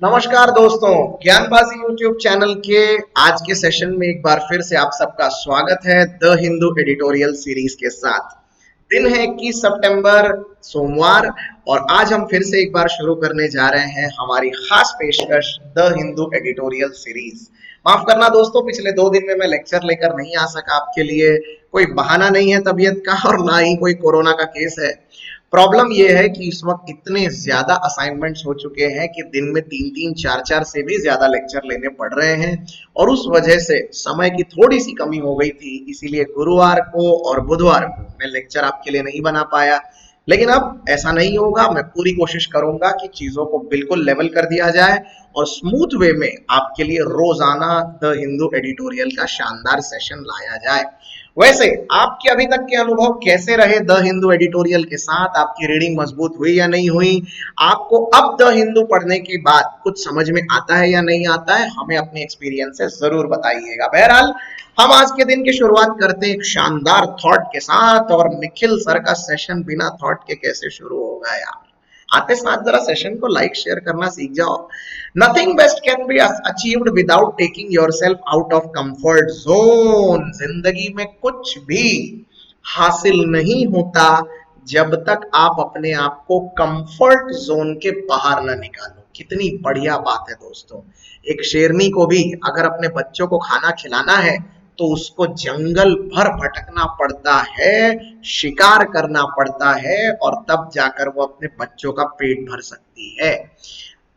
नमस्कार दोस्तों, ज्ञानबाजी YouTube channel के आज के सेशन में एक बार फिर से आप सबका स्वागत है द हिंदू एडिटोरियल सीरीज के साथ। दिन है 21 सितंबर, सोमवार, और आज हम फिर से एक बार शुरू करने जा रहे हैं हमारी खास पेशकश द हिंदू एडिटोरियल सीरीज। माफ करना दोस्तों, पिछले 2 दिन में मैं लेक्चर लेकर नहीं आ सका आपके लिए। कोई बहाना नहीं है तबीयत का और ना ही कोई कोरोना का केस है। प्रॉब्लम यह है कि इस वक्त इतने ज्यादा असाइनमेंट्स हो चुके हैं कि दिन में 3-3, 4-4 से भी ज्यादा लेक्चर लेने पड़ रहे हैं, और उस वजह से समय की थोड़ी सी कमी हो गई थी। इसीलिए गुरुवार को और बुधवार को मैं लेक्चर आपके लिए नहीं बना पाया। लेकिन अब ऐसा नहीं होगा, मैं पूरी कोशिश करूंगा कि चीजों को बिल्कुल लेवल कर दिया जाए और स्मूथ वे में आपके लिए रोजाना द हिंदू एडिटोरियल का शानदार सेशन लाया जाए। वैसे आपके अभी तक के अनुभव कैसे रहे द हिंदू एडिटोरियल के साथ? आपकी रीडिंग मजबूत हुई या नहीं हुई? आपको अब द हिंदू पढ़ने के बाद कुछ समझ में आता है या नहीं आता है? हमें अपने एक्सपीरियंस से जरूर बताइएगा। बहरहाल हम आज के दिन की शुरुआत करते हैं एक शानदार थॉट के साथ, और निखिल सर का सेशन बिना थॉट के कैसे शुरू होगा यार। आते साथ जरा सेशन को लाइक शेयर करना सीख जाओ। Nothing best can be achieved without taking yourself out of comfort zone. जिंदगी में कुछ भी हासिल नहीं होता जब तक आप अपने आप को कंफर्ट जोन के बाहर ना निकालो। कितनी बढ़िया बात है दोस्तों। एक शेरनी को भी अगर अपने बच्चों को खाना खिलाना है तो उसको जंगल भर भटकना पड़ता है, शिकार करना पड़ता है, और तब जाकर वो अपने बच्चों का पेट भर सकती है।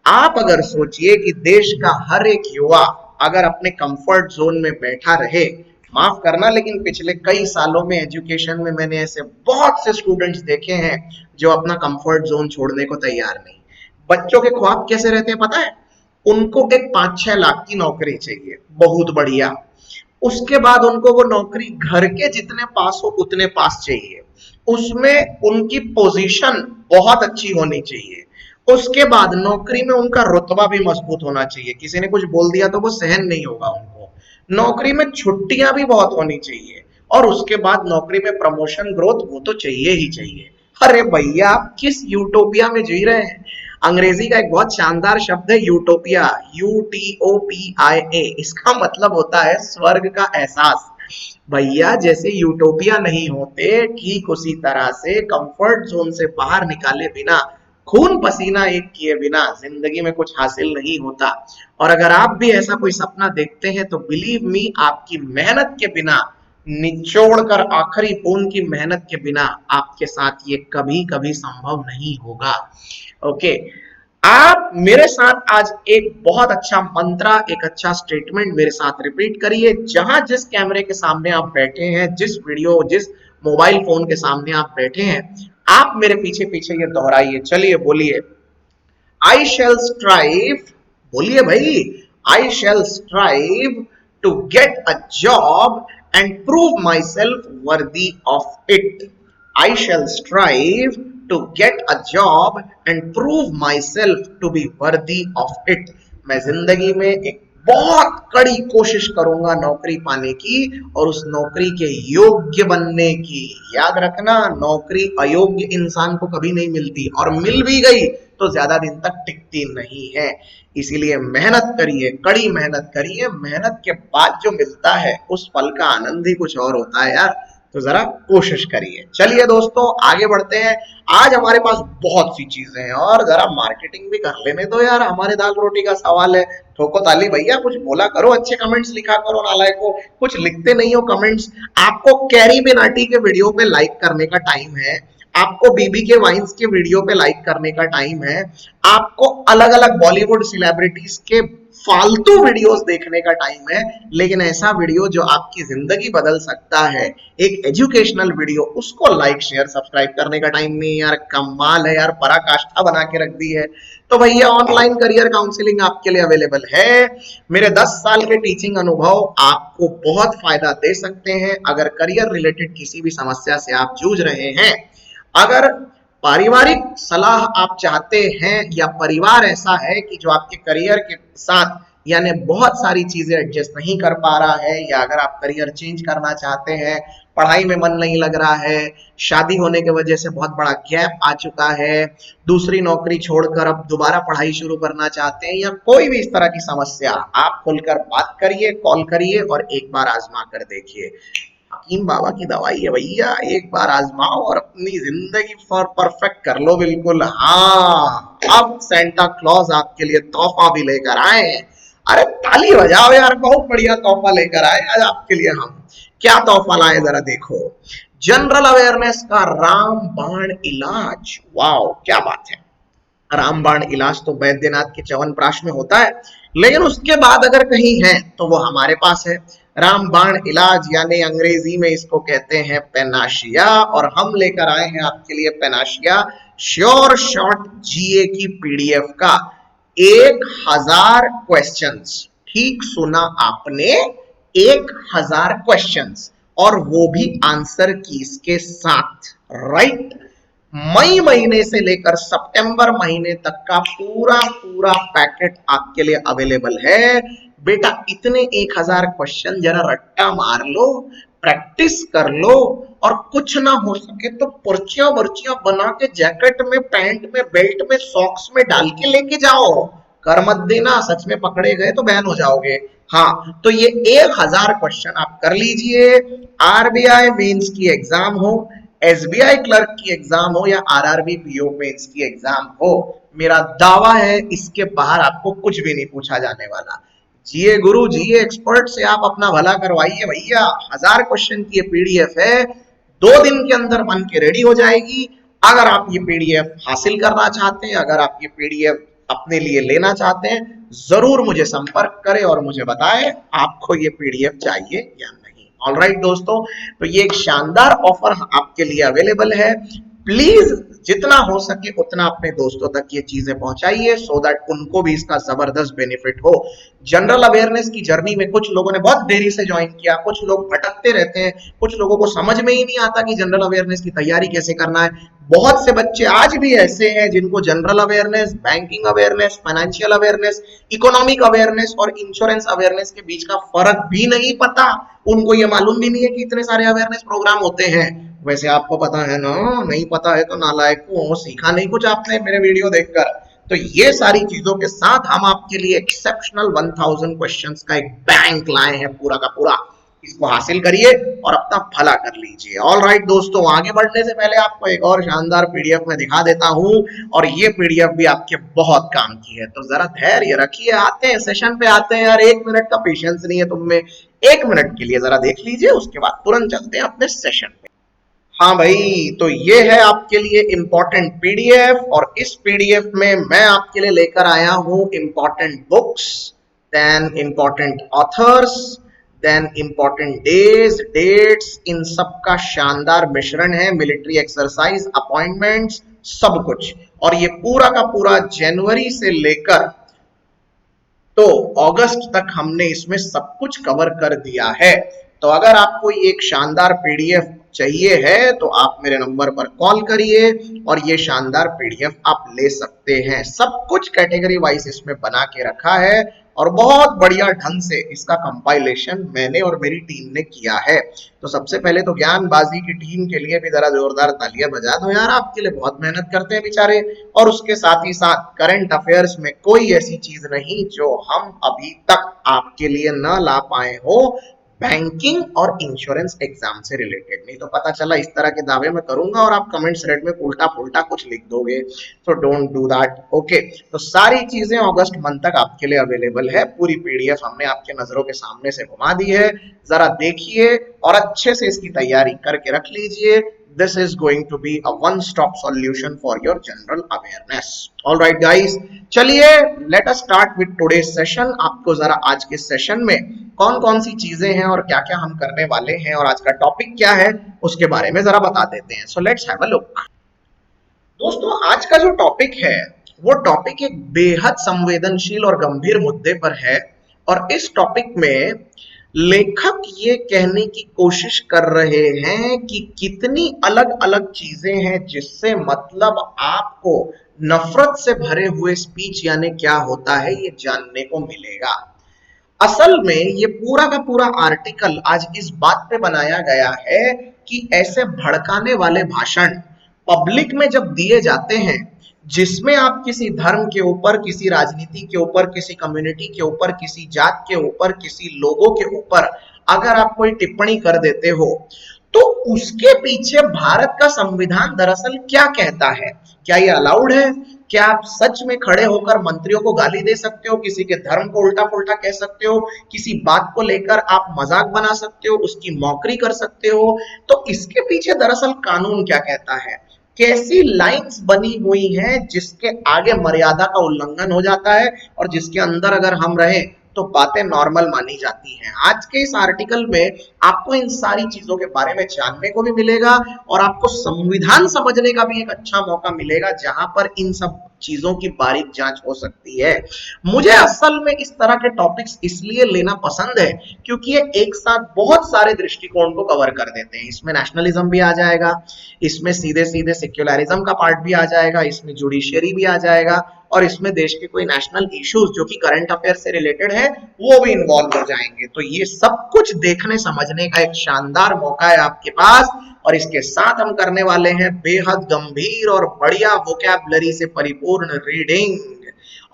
आप अगर सोचिए कि देश का हर एक युवा अगर अपने कंफर्ट जोन में बैठा रहे, माफ करना लेकिन पिछले कई सालों में एजुकेशन में मैंने ऐसे बहुत से स्टूडेंट्स देखे हैं जो अपना कंफर्ट जोन छोड़ने को तैयार नहीं। बच्चों के ख्वाब कैसे रहते हैं पता है? उनको एक 5-6 लाख की नौकरी चाहिए, बहुत बढ़िया। उसके बाद उनको वो नौकरी घर के जितने पास हो उतने पास चाहिए, उसमें उनकी पोजीशन बहुत अच्छी होनी चाहिए। उसके बाद नौकरी में उनका रुतबा भी मजबूत होना चाहिए, किसी ने कुछ बोल दिया तो वो सहन नहीं होगा उनको। नौकरी में छुट्टियां भी बहुत होनी चाहिए, और उसके बाद नौकरी में प्रमोशन ग्रोथ वो तो चाहिए ही चाहिए। अरे भैया, आप किस यूटोपिया में जी रहे हैं? अंग्रेजी का एक बहुत शानदार शब्द है यूटोपिया, UTOPIA। इसका मतलब होता है स्वर्ग का एहसास। भैया, जैसे यूटोपिया नहीं होते, ठीक उसी तरह से कंफर्ट जोन से बाहर निकाले बिना, खून पसीना एक किए बिना जिंदगी में कुछ हासिल नहीं होता। और अगर आप भी ऐसा कोई सपना देखते हैं तो बिलीव मी, आपकी मेहनत के बिना, निचोड़ कर आखिरी बूंद की मेहनत के बिना आपके साथ ये कभी कभी संभव नहीं होगा। ओके, आप मेरे साथ आज एक बहुत अच्छा मंत्रा, एक अच्छा स्टेटमेंट मेरे साथ रिपीट करिए। जहां जिस कैमरे के सामने आप बैठे हैं, जिस मोबाइल फोन के सामने आप बैठे हैं, आप मेरे पीछे पीछे ये दोहराइए। चलिए बोलिए, आई शेल स्ट्राइव। बोलिए भाई, I shall strive to get a job and prove my self worthy of it. I shall strive to get a job and prove my self to be worthy of it. मैं जिंदगी में एक बहुत कड़ी कोशिश करूंगा नौकरी पाने की, और उस नौकरी के योग्य बनने की। याद रखना, नौकरी अयोग्य इंसान को कभी नहीं मिलती, और मिल भी गई तो ज्यादा दिन तक टिकती नहीं है। इसीलिए मेहनत करिए, कड़ी मेहनत करिए। मेहनत के बाद जो मिलता है उस पल का आनंद ही कुछ और होता है यार। तो जरा कोशिश करिए। चलिए दोस्तों, आगे बढ़ते हैं। आज हमारे पास बहुत सी चीजें हैं, और जरा मार्केटिंग भी कर लेने दो यार। हमारे दाल रोटी का सवाल है। ठोको ताली भैया, कुछ बोला करो, अच्छे कमेंट्स लिखा करो। नालायको, कुछ लिखते नहीं हो कमेंट्स। आपको कैरी बेनाटी के वीडियो पे लाइक करने का टाइम है, आपको बीबी के वाइन्स के वीडियो पे लाइक करने का टाइम है, आपको अलग अलग बॉलीवुड सेलिब्रिटीज के फालतू वीडियोस देखने का टाइम है। लेकिन ऐसा वीडियो जो आपकी जिंदगी बदल सकता है, एक एजुकेशनल वीडियो, उसको लाइक शेयर सब्सक्राइब करने का टाइम नहीं यार। कमाल है यार, पराकाष्ठा बना के रख दी है। तो भैया, ऑनलाइन करियर काउंसलिंग आपके लिए अवेलेबल है। मेरे 10 साल के टीचिंग अनुभव आपको बहुत फायदा दे सकते हैं। अगर करियर रिलेटेड किसी भी समस्या से आप जूझ रहे हैं, अगर पारिवारिक सलाह आप चाहते हैं, या परिवार ऐसा है कि जो आपके करियर के साथ यानी बहुत सारी चीजें एडजस्ट नहीं कर पा रहा है, या अगर आप करियर चेंज करना चाहते हैं, पढ़ाई में मन नहीं लग रहा है, शादी होने की वजह से बहुत बड़ा गैप आ चुका है, दूसरी नौकरी छोड़कर अब दोबारा पढ़ाई शुरू करना चाहते हैं, या कोई भी इस तरह की समस्या, आप खुलकर बात करिए, कॉल करिए और एक बार आजमा कर देखिए। हकीम बाबा की दवाई है भैया, एक बार आजमाओ और अपनी जिंदगी फॉर परफेक्ट कर लो बिल्कुल। हाँ, अब सेंटा क्लॉज आपके लिए तोहफा भी लेकर आए हैं। अरे ताली बजाओ यार, बहुत बढ़िया तोहफा लेकर आए आज आपके लिए हम। क्या तोहफा लाए जरा देखो, जनरल अवेयरनेस का रामबाण इलाज। वाओ क्या बात है। रामबाण इलाज तो बैद्यनाथ के च्यवनप्राश में होता है, लेकिन उसके बाद अगर कहीं है तो वो हमारे पास है। रामबाण इलाज यानी अंग्रेजी में इसको कहते हैं पेनाशिया, और हम लेकर आए हैं आपके लिए पेनाशिया श्योर शॉर्ट जीए की पीडीएफ का 1000 क्वेश्चंस। ठीक सुना आपने, 1000 क्वेश्चंस, और वो भी आंसर कीज के साथ, राइट। मई महीने से लेकर सितंबर महीने तक का पूरा पूरा पैकेट आपके लिए अवेलेबल है। बेटा इतने 1000 क्वेश्चन जरा रट्टा मार लो, प्रैक्टिस कर लो, और कुछ ना हो सके तो पर्चियां वर्चियां बना के जैकेट में, पैंट में, बेल्ट में, सॉक्स में डाल के लेके जाओ। कर मत देना, सच में पकड़े गए तो बैन हो जाओगे। हाँ, तो ये 1000 क्वेश्चन आप कर लीजिए। आरबीआई मेंस की एग्जाम हो, एसबीआई क्लर्क की एग्जाम हो, या आरआरबी पीओ मेंस की एग्जाम हो, मेरा दावा है इसके बाहर आपको कुछ भी नहीं पूछा जाने वाला। जिए गुरु जिए एक्सपर्ट से आप अपना भला करवाइए भैया। 1000 क्वेश्चन की ये पीडीएफ है, 2 दिन के अंदर बन के रेडी हो जाएगी। अगर आप ये पीडीएफ हासिल करना चाहते हैं, अगर आप ये पीडीएफ अपने लिए लेना चाहते हैं, जरूर मुझे संपर्क करें और मुझे बताएं आपको ये पीडीएफ चाहिए या नहीं। ऑलराइट दोस्तों, तो ये एक शानदार ऑफर आपके लिए अवेलेबल है। प्लीज जितना हो सके उतना अपने दोस्तों तक ये चीजें पहुंचाइए, सो दैट उनको भी इसका जबरदस्त बेनिफिट हो। जनरल अवेयरनेस की जर्नी में कुछ लोगों ने बहुत देरी से ज्वाइन किया, कुछ लोग भटकते रहते हैं, कुछ लोगों को समझ में ही नहीं आता कि जनरल अवेयरनेस की तैयारी कैसे करना है। बहुत से बच्चे आज भी ऐसे हैं जिनको general awareness, banking awareness, financial awareness, economic awareness और इंश्योरेंस अवेयरनेस के बीच का फर्क भी नहीं पता। उनको ये मालूम भी नहीं है कि इतने सारे अवेयरनेस प्रोग्राम होते हैं। वैसे आपको पता है ना, नहीं पता है तो नालायक हो, सीखा नहीं कुछ आपने मेरे वीडियो देखकर। तो ये सारी चीजों के साथ हम आपके लिए एक्सेप्शनल 1000 क्वेश्चंस का एक बैंक लाए हैं पूरा का पूरा। इसको हासिल करिए और अपना भला कर लीजिए। ऑल राइट दोस्तों, आगे बढ़ने से पहले आपको एक और शानदार पीडीएफ में दिखा देता हूं, और ये पीडीएफ भी आपके बहुत काम की है, तो जरा धैर्य रखिए। आते हैं सेशन पे, आते हैं यार, 1 मिनट का पेशेंस नहीं है तुम में। 1 मिनट के लिए जरा देख लीजिए, उसके बाद तुरंत चलते हैं अपने सेशन पे। हाँ भाई, तो ये है आपके लिए इंपॉर्टेंट पीडीएफ, और इस पीडीएफ में मैं आपके लिए लेकर आया हूं important books, then important authors, then important days, dates, इन सब का शानदार मिश्रण है, मिलिट्री एक्सरसाइज, अपॉइंटमेंट्स, सब कुछ। और ये पूरा का पूरा जनवरी से लेकर तो अगस्त तक हमने इसमें सब कुछ कवर कर दिया है। तो अगर आपको एक शानदार पीडीएफ चाहिए है तो आप मेरे नंबर पर कॉल करिए और ये शानदार पीडीएफ आप ले सकते हैं। सब कुछ कैटेगरी वाइज इसमें बना के रखा है, और बहुत बढ़िया ढंग से इसका कंपाइलेशन मैंने और मेरी टीम ने किया है। तो सबसे पहले तो ज्ञानबाजी की टीम के लिए भी जरा जोरदार तालियां बजा दो यार, आपके लिए बहुत मेहनत करते हैं बेचारे। और उसके साथ ही साथ करंट अफेयर्स में कोई ऐसी चीज नहीं जो हम अभी तक आपके लिए न ला पाए हो, बैंकिंग और इंश्योरेंस एग्जाम से रिलेटेड। नहीं तो पता चला इस तरह के दावे मैं करूंगा और आप कमेंट थ्रेड में उल्टा पुल्टा कुछ लिख दोगे, तो डोंट डू दैट। ओके, तो सारी चीजें अगस्त मंथ तक आपके लिए अवेलेबल है। पूरी पीडीएफ हमने आपके नजरों के सामने से घुमा दी है, जरा देखिए और अच्छे से इसकी तैयारी करके रख लीजिए। This is going to be a one-stop solution for your general awareness. All right, guys. चलिए, let us start with today's session. आपको जरा आज के सेशन में कौन कौन सी चीजें हैं और क्या क्या हम करने वाले हैं और आज का टॉपिक क्या है उसके बारे में जरा बता देते हैं। So let's have a look. दोस्तों, आज का जो टॉपिक है वो टॉपिक एक बेहद संवेदनशील और गंभीर मुद्दे पर है, और इस टॉपिक में लेखक ये कहने की कोशिश कर रहे हैं कि कितनी अलग अलग चीजें हैं जिससे मतलब आपको नफरत से भरे हुए स्पीच यानी क्या होता है ये जानने को मिलेगा। असल में ये पूरा का पूरा आर्टिकल आज इस बात पे बनाया गया है कि ऐसे भड़काने वाले भाषण पब्लिक में जब दिए जाते हैं, जिसमें आप किसी धर्म के ऊपर, किसी राजनीति के ऊपर, किसी कम्युनिटी के ऊपर, किसी जात के ऊपर, किसी लोगों के ऊपर अगर आप कोई टिप्पणी कर देते हो, तो उसके पीछे भारत का संविधान दरअसल क्या कहता है, क्या ये अलाउड है? क्या आप सच में खड़े होकर मंत्रियों को गाली दे सकते हो, किसी के धर्म को उल्टा पुल्टा कह सकते हो, किसी बात को लेकर आप मजाक बना सकते हो, उसकी मौकरी कर सकते हो? तो इसके पीछे दरअसल कानून क्या कहता है, कैसी लाइंस बनी हुई हैं जिसके आगे मर्यादा का उल्लंघन हो जाता है और जिसके अंदर अगर हम रहें तो बातें नॉर्मल मानी जाती हैं। आज के इस आर्टिकल में आपको इन सारी चीजों के बारे में जानने को भी मिलेगा और आपको संविधान समझने का भी एक अच्छा मौका मिलेगा, जहां पर इन सब चीजों की बारीक जांच हो सकती है। मुझे असल में इस तरह के टॉपिक्स इसलिए लेना पसंद है क्योंकि ये एक साथ बहुत सारे दृष्टिकोण को कवर कर देते हैं। इसमें नेशनलिज्म भी आ जाएगा, इसमें सीधे सीधे सेक्युलरिज्म का पार्ट भी आ जाएगा, इसमें जुडिशियरी भी आ जाएगा और इसमें देश के कोई नेशनल इश्यूज जो कि करंट अफेयर से रिलेटेड है वो भी इन्वॉल्व हो जाएंगे। तो ये सब कुछ देखने समझने का एक शानदार मौका है आपके पास और इसके साथ हम करने वाले हैं बेहद गंभीर और बढ़िया वोकैबुलरी से परिपूर्ण रीडिंग।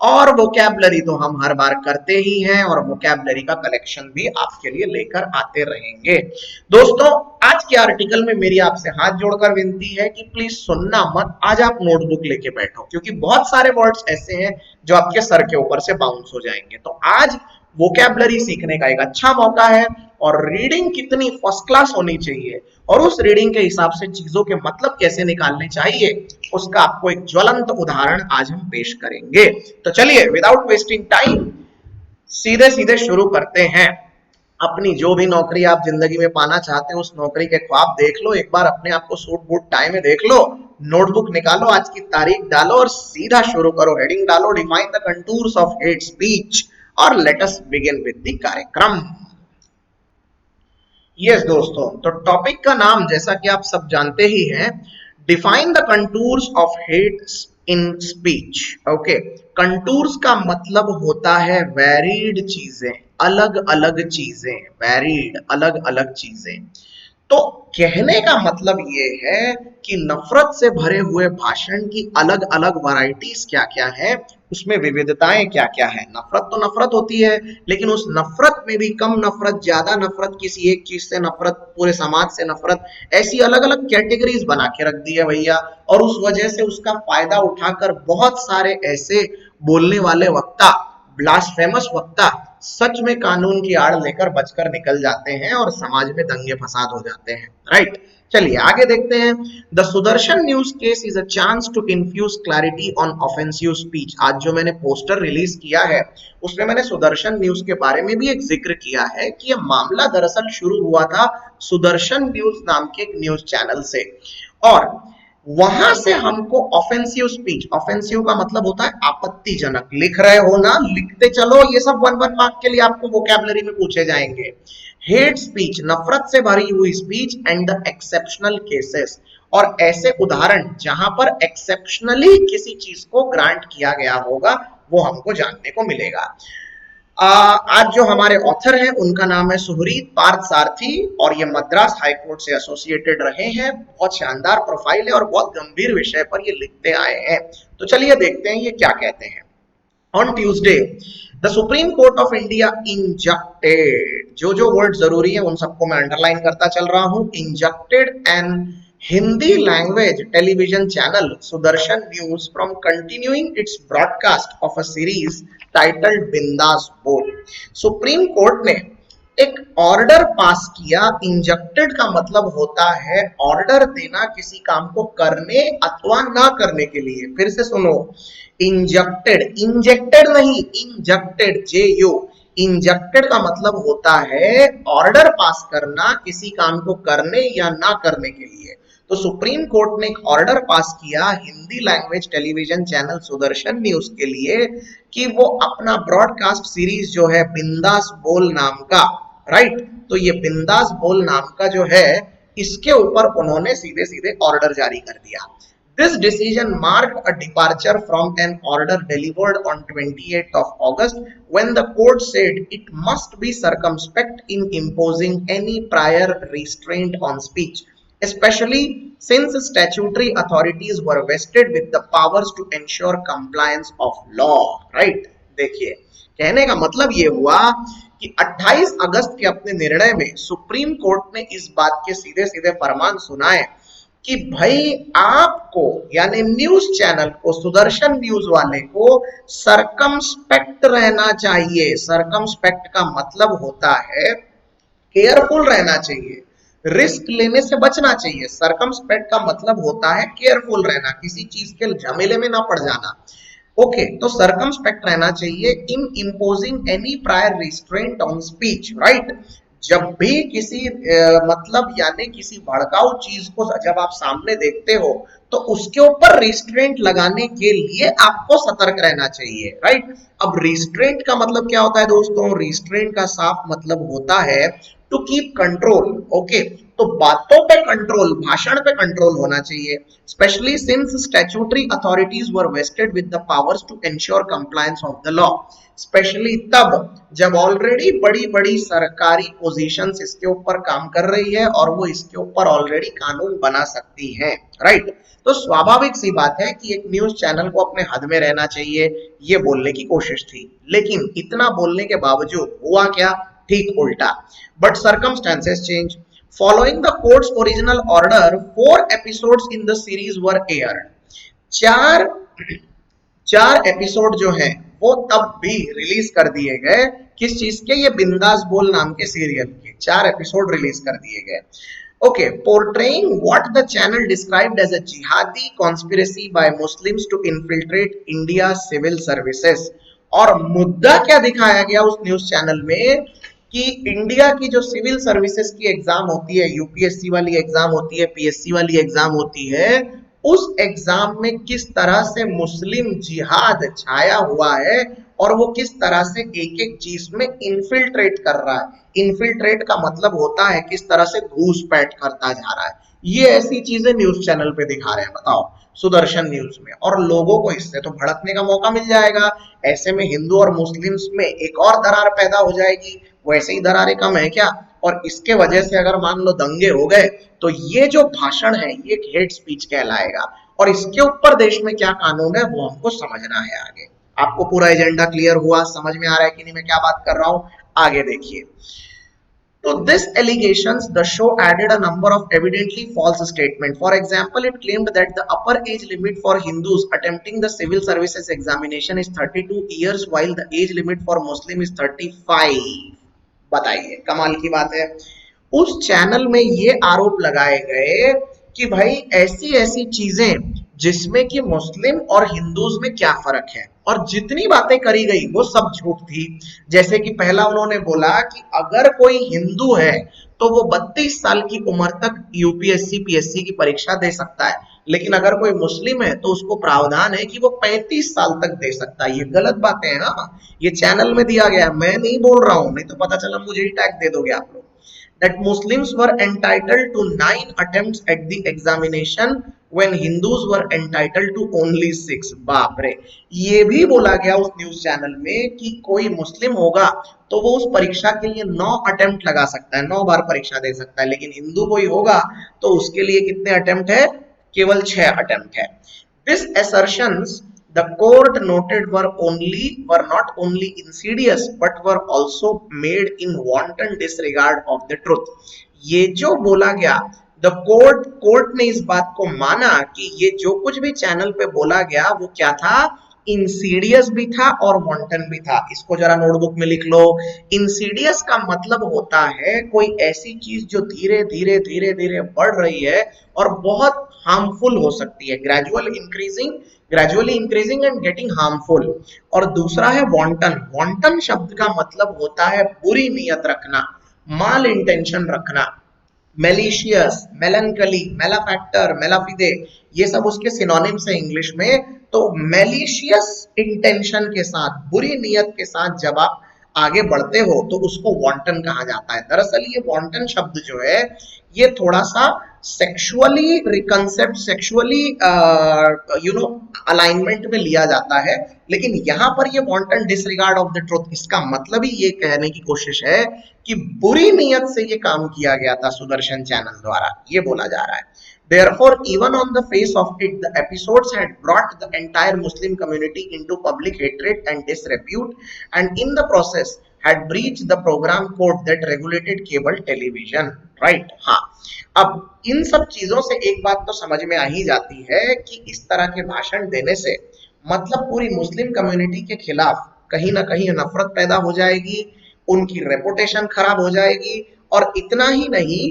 और वोकैबुलरी तो हम हर बार करते ही हैं और वोकैबुलरी का कलेक्शन भी आपके लिए लेकर आते रहेंगे। दोस्तों, आज के आर्टिकल में मेरी आपसे हाथ जोड़कर विनती है कि प्लीज सुनना मत, आज आप नोटबुक लेके बैठो क्योंकि बहुत सारे वर्ड्स ऐसे हैं जो आपके सर के ऊपर से बाउंस हो जाएंगे। तो आज वोकैबुलरी सीखने का एक अच्छा मौका है और रीडिंग कितनी फर्स्ट क्लास होनी चाहिए और उस रीडिंग के हिसाब से चीजों के मतलब कैसे निकालने चाहिए उसका आपको एक ज्वलंत उदाहरण आज हम पेश करेंगे। तो चलिए विदाउट वेस्टिंग टाइम सीधे सीधे शुरू करते हैं। अपनी जो भी नौकरी आप जिंदगी में पाना चाहते हैं उस नौकरी के ख्वाब देख लो, एक बार अपने आप को सूट बूट टाई में देख लो, नोटबुक निकालो, आज की तारीख डालो और सीधा शुरू करो। हेडिंग डालो, define the contours of hate speech और let us begin with the कार्यक्रम। यस दोस्तों, तो टॉपिक का नाम जैसा कि आप सब जानते ही हैं, define the contours of hate in speech. Okay, contours का मतलब होता है वेरीड चीजें, अलग अलग चीजें, वेरीड अलग अलग चीजें। तो कहने का मतलब ये है कि नफरत से भरे हुए भाषण की अलग अलग वैरायटीज क्या क्या है, उसमें विविधताएं क्या क्या है। नफरत तो नफरत होती है, लेकिन उस नफरत में भी कम नफरत, ज्यादा नफरत, किसी एक चीज से नफरत, पूरे समाज से नफरत, ऐसी अलग अलग कैटेगरीज बना के रख दी है भैया। और उस वजह से उसका फायदा उठाकर बहुत सारे ऐसे बोलने वाले वक्ता, ब्लास्फेमस वक्ता सच में कानून की आड़ लेकर बचकर निकल जाते हैं और समाज में दंगे फसाद हो जाते हैं। राइट, चलिए आगे देखते हैं। The Sudarshan news case is a chance to infuse clarity on offensive speech. आज जो मैंने पोस्टर रिलीज किया है उसमें मैंने सुदर्शन न्यूज के बारे में भी एक जिक्र किया है कि यह मामला दरअसल शुरू हुआ था सुदर्शन न्यूज नाम के एक न्यूज चैनल से और वहां से हमको ऑफेंसिव स्पीच, ऑफेंसिव का मतलब होता है आपत्तिजनक, लिख रहे हो ना, लिखते चलो, ये सब वन वन मार्क के लिए आपको वोकैबुलरी में पूछे जाएंगे। हेट स्पीच, नफरत से भरी हुई speech, and the exceptional cases, और ऐसे उदाहरण जहां पर एक्सेप्शनली किसी चीज को ग्रांट किया गया होगा वो हमको जानने को मिलेगा। आज जो हमारे ऑथर हैं उनका नाम है सुहरीत पार्थ सारथी और ये मद्रास हाईकोर्ट से एसोसिएटेड रहे हैं। बहुत शानदार प्रोफाइल है और बहुत गंभीर विषय पर ये लिखते आए हैं। तो चलिए देखते हैं ये क्या कहते हैं। On Tuesday the supreme court of India injuncted, जो वर्ड जरूरी है उन सबको मैं अंडरलाइन करता चल रहा हूं, injuncted an Hindi language television channel Sudarshan news from continuing its broadcast of a series titled Bindas Bol. Supreme court ने एक ऑर्डर पास किया। इंजेक्टेड का मतलब होता है ऑर्डर देना किसी काम को करने अथवा ना करने के लिए। फिर से सुनो, इंजेक्टेड, इंजेक्टेड नहीं, इंजेक्टेड, JU, इंजेक्टेड का मतलब होता है ऑर्डर पास करना किसी काम को करने या ना करने के लिए। तो सुप्रीम कोर्ट ने एक ऑर्डर पास किया Hindi language television channel Sudarshan news के लिए कि वो अपना ब्रॉडकास्ट सीरीज जो है बिंदास बोल नाम का, राइट, तो ये बिंदास बोल नाम का जो है इसके ऊपर उन्होंने सीधे सीधे ऑर्डर जारी कर दिया। This decision marked a departure from an order delivered on 28th of August when the court said it must be circumspect in imposing any prior restraint on speech, especially since statutory authorities were vested with the powers to ensure compliance of law. Right? देखिए, कहने का मतलब ये हुआ कि 28 अगस्त के अपने निर्णय में सुप्रीम कोर्ट ने इस बात के सीधे सीधे फरमान सुनाए कि भाई आपको यानी न्यूज चैनल को, सुदर्शन न्यूज वाले को सरकमस्पेक्ट रहना चाहिए। सरकमस्पेक्ट का मतलब होता है केयरफुल रहना चाहिए, रिस्क लेने से बचना चाहिए। सरकमस्पेक्ट का मतलब होता है केयरफुल रहना, किसी चीज के झमेले में ना पड़ जाना। ओके, तो सरकमस्पेक्ट रहना चाहिए in imposing any prior restraint on speech. Right? जब भी किसी मतलब यानी किसी भड़काऊ चीज को जब आप सामने देखते हो तो उसके ऊपर रिस्ट्रेंट लगाने के लिए आपको सतर्क रहना चाहिए। राइट? अब रिस्ट्रेंट का मतलब क्या होता है दोस्तों? रिस्ट्रेंट का साफ मतलब होता है टू कीप कंट्रोल। ओके, तो बातों पे कंट्रोल, भाषण पे कंट्रोल होना चाहिए, specially since statutory authorities were vested with the powers to ensure compliance of the law. Specially तब जब ऑलरेडी बड़ी बड़ी सरकारी पोजीशंस इसके ऊपर काम कर रही है और वो इसके ऊपर ऑलरेडी कानून बना सकती हैं। राइट? तो स्वाभाविक सी बात है कि एक न्यूज चैनल को अपने हद में रहना चाहिए, ये बोलने की कोशिश थी। लेकिन इतना बोलने के बावजूद हुआ क्या? ठीक उल्टा। But circumstances change. Following the courts original order 4 episodes in the series were aired. चार चार एपिसोड जो हैं वो तब भी रिलीज कर दिए गए। किस चीज के? ये बिंदास बोल नाम के सीरियल के 4 एपिसोड रिलीज कर दिए गए। Okay, portraying what the channel described as a jihadi conspiracy by Muslims to infiltrate India civil services. और मुद्दा क्या दिखाया गया उस न्यूज चैनल में कि इंडिया की जो सिविल सर्विसेज की एग्जाम होती है, यूपीएससी वाली एग्जाम होती है, पीएससी वाली एग्जाम होती है, उस एग्जाम में किस तरह से मुस्लिम जिहाद छाया हुआ है और वो किस तरह से एक एक चीज में इन्फिल्ट्रेट कर रहा है। इन्फिल्ट्रेट का मतलब होता है किस तरह से घूसपैठ करता जा रहा है। ये ऐसी चीजें न्यूज चैनल पे दिखा रहे हैं, बताओ, सुदर्शन न्यूज में। और लोगों को इससे तो भड़कने का मौका मिल जाएगा। ऐसे में हिंदू और मुस्लिम्स में एक और दरार पैदा हो जाएगी। वैसे ही दरारें कम है क्या? और इसके वजह से अगर मान लो दंगे हो गए तो ये जो भाषण है ये एक हेट स्पीच कहलाएगा। और इसके ऊपर देश में क्या कानून है वो हमको समझना है आगे। आपको पूरा एजेंडा क्लियर हुआ? समझ में आ रहा है कि नहीं मैं क्या बात कर रहा हूं? आगे देखिए। To this allegations, the show added a number of evidently false statements. For example, it claimed that the upper age limit for Hindus attempting the civil services examination is 32 years, while the age limit for Muslim is 35. बताइए, कमाल की बात है। उस channel में ये आरोप लगाए गए कि भाई ऐसी ऐसी चीजें जिसमें कि मुस्लिम और हिंदूज में क्या फर्क है, और जितनी बातें करी गई वो सब झूठ थी। जैसे कि पहला उन्होंने बोला कि अगर कोई हिंदू है तो वो 32 साल की उम्र तक यूपीएससी पीएससी की परीक्षा दे सकता है, लेकिन अगर कोई मुस्लिम है तो उसको प्रावधान है कि वो 35 साल तक दे सकता है। ये गलत बातें हैं ना, ये चैनल में दिया गया, मैं नहीं बोल रहा हूं, नहीं तो पता चला मुझे ही टैग दे दोगे आप लोग। That Muslims were entitled to 9 attempts at the examination when Hindus were entitled to only 6. बाप रे, ये भी बोला गया उस न्यूज चैनल में कि कोई मुस्लिम होगा तो वो उस परीक्षा के लिए 9 अटेम्प्ट लगा सकता है, 9 बार परीक्षा दे सकता है, लेकिन हिंदू कोई होगा तो उसके लिए कितने अटेम्प्ट है? केवल 6 अटेम्प्ट है। This assertions the court noted were not only insidious but were also made in wanton disregard of the truth. ये जो बोला गया, द कोर्ट ने इस बात को माना कि ये जो कुछ भी चैनल पे बोला गया वो क्या था? इंसीडियस भी था और वॉन्टन भी था। इसको जरा नोटबुक में लिख लो। इंसीडियस का मतलब होता है कोई ऐसी चीज जो धीरे धीरे धीरे धीरे बढ़ रही है और बहुत हार्मफुल हो सकती है, gradually increasing and getting harmful. और दूसरा है वॉन्टन। वॉन्टन शब्द का मतलब होता है बुरी नीयत रखना, माल इंटेंशन रखना, मेलिशियस, मेलनकली, मेलाफैक्टर, मेलाफिदे, ये सब उसके सिनोनिम्स हैं इंग्लिश में। तो मेलिशियस इंटेंशन के साथ, बुरी नीयत के साथ जब आप आगे बढ़ते हो तो उसको वांटन कहा जाता है। दरअसल ये वांटन शब्द जो है ये थोड़ा सा सेक्सुअली रिकंसेप्ट, सेक्सुअली अलाइनमेंट में लिया जाता है, लेकिन यहाँ पर ये wanton disregard of the truth, इसका मतलब ही ये कहने की कोशिश है कि बुरी नीयत से ये काम किया गया था सुदर्शन चैनल द्वारा, ये बोला जा रहा है। Therefore, even on the face of it, the episodes had brought the entire Muslim community into public hatred and disrepute, and in the process had breached the program code that regulated cable television. Right? हाँ, अब इन सब चीजों से एक बात तो समझ में आ ही जाती है कि इस तरह के भाषण देने से मतलब पूरी मुस्लिम कम्युनिटी के खिलाफ कहीं ना कहीं नफरत पैदा हो जाएगी, उनकी रेपुटेशन खराब हो जाएगी, और इतना ही नहीं,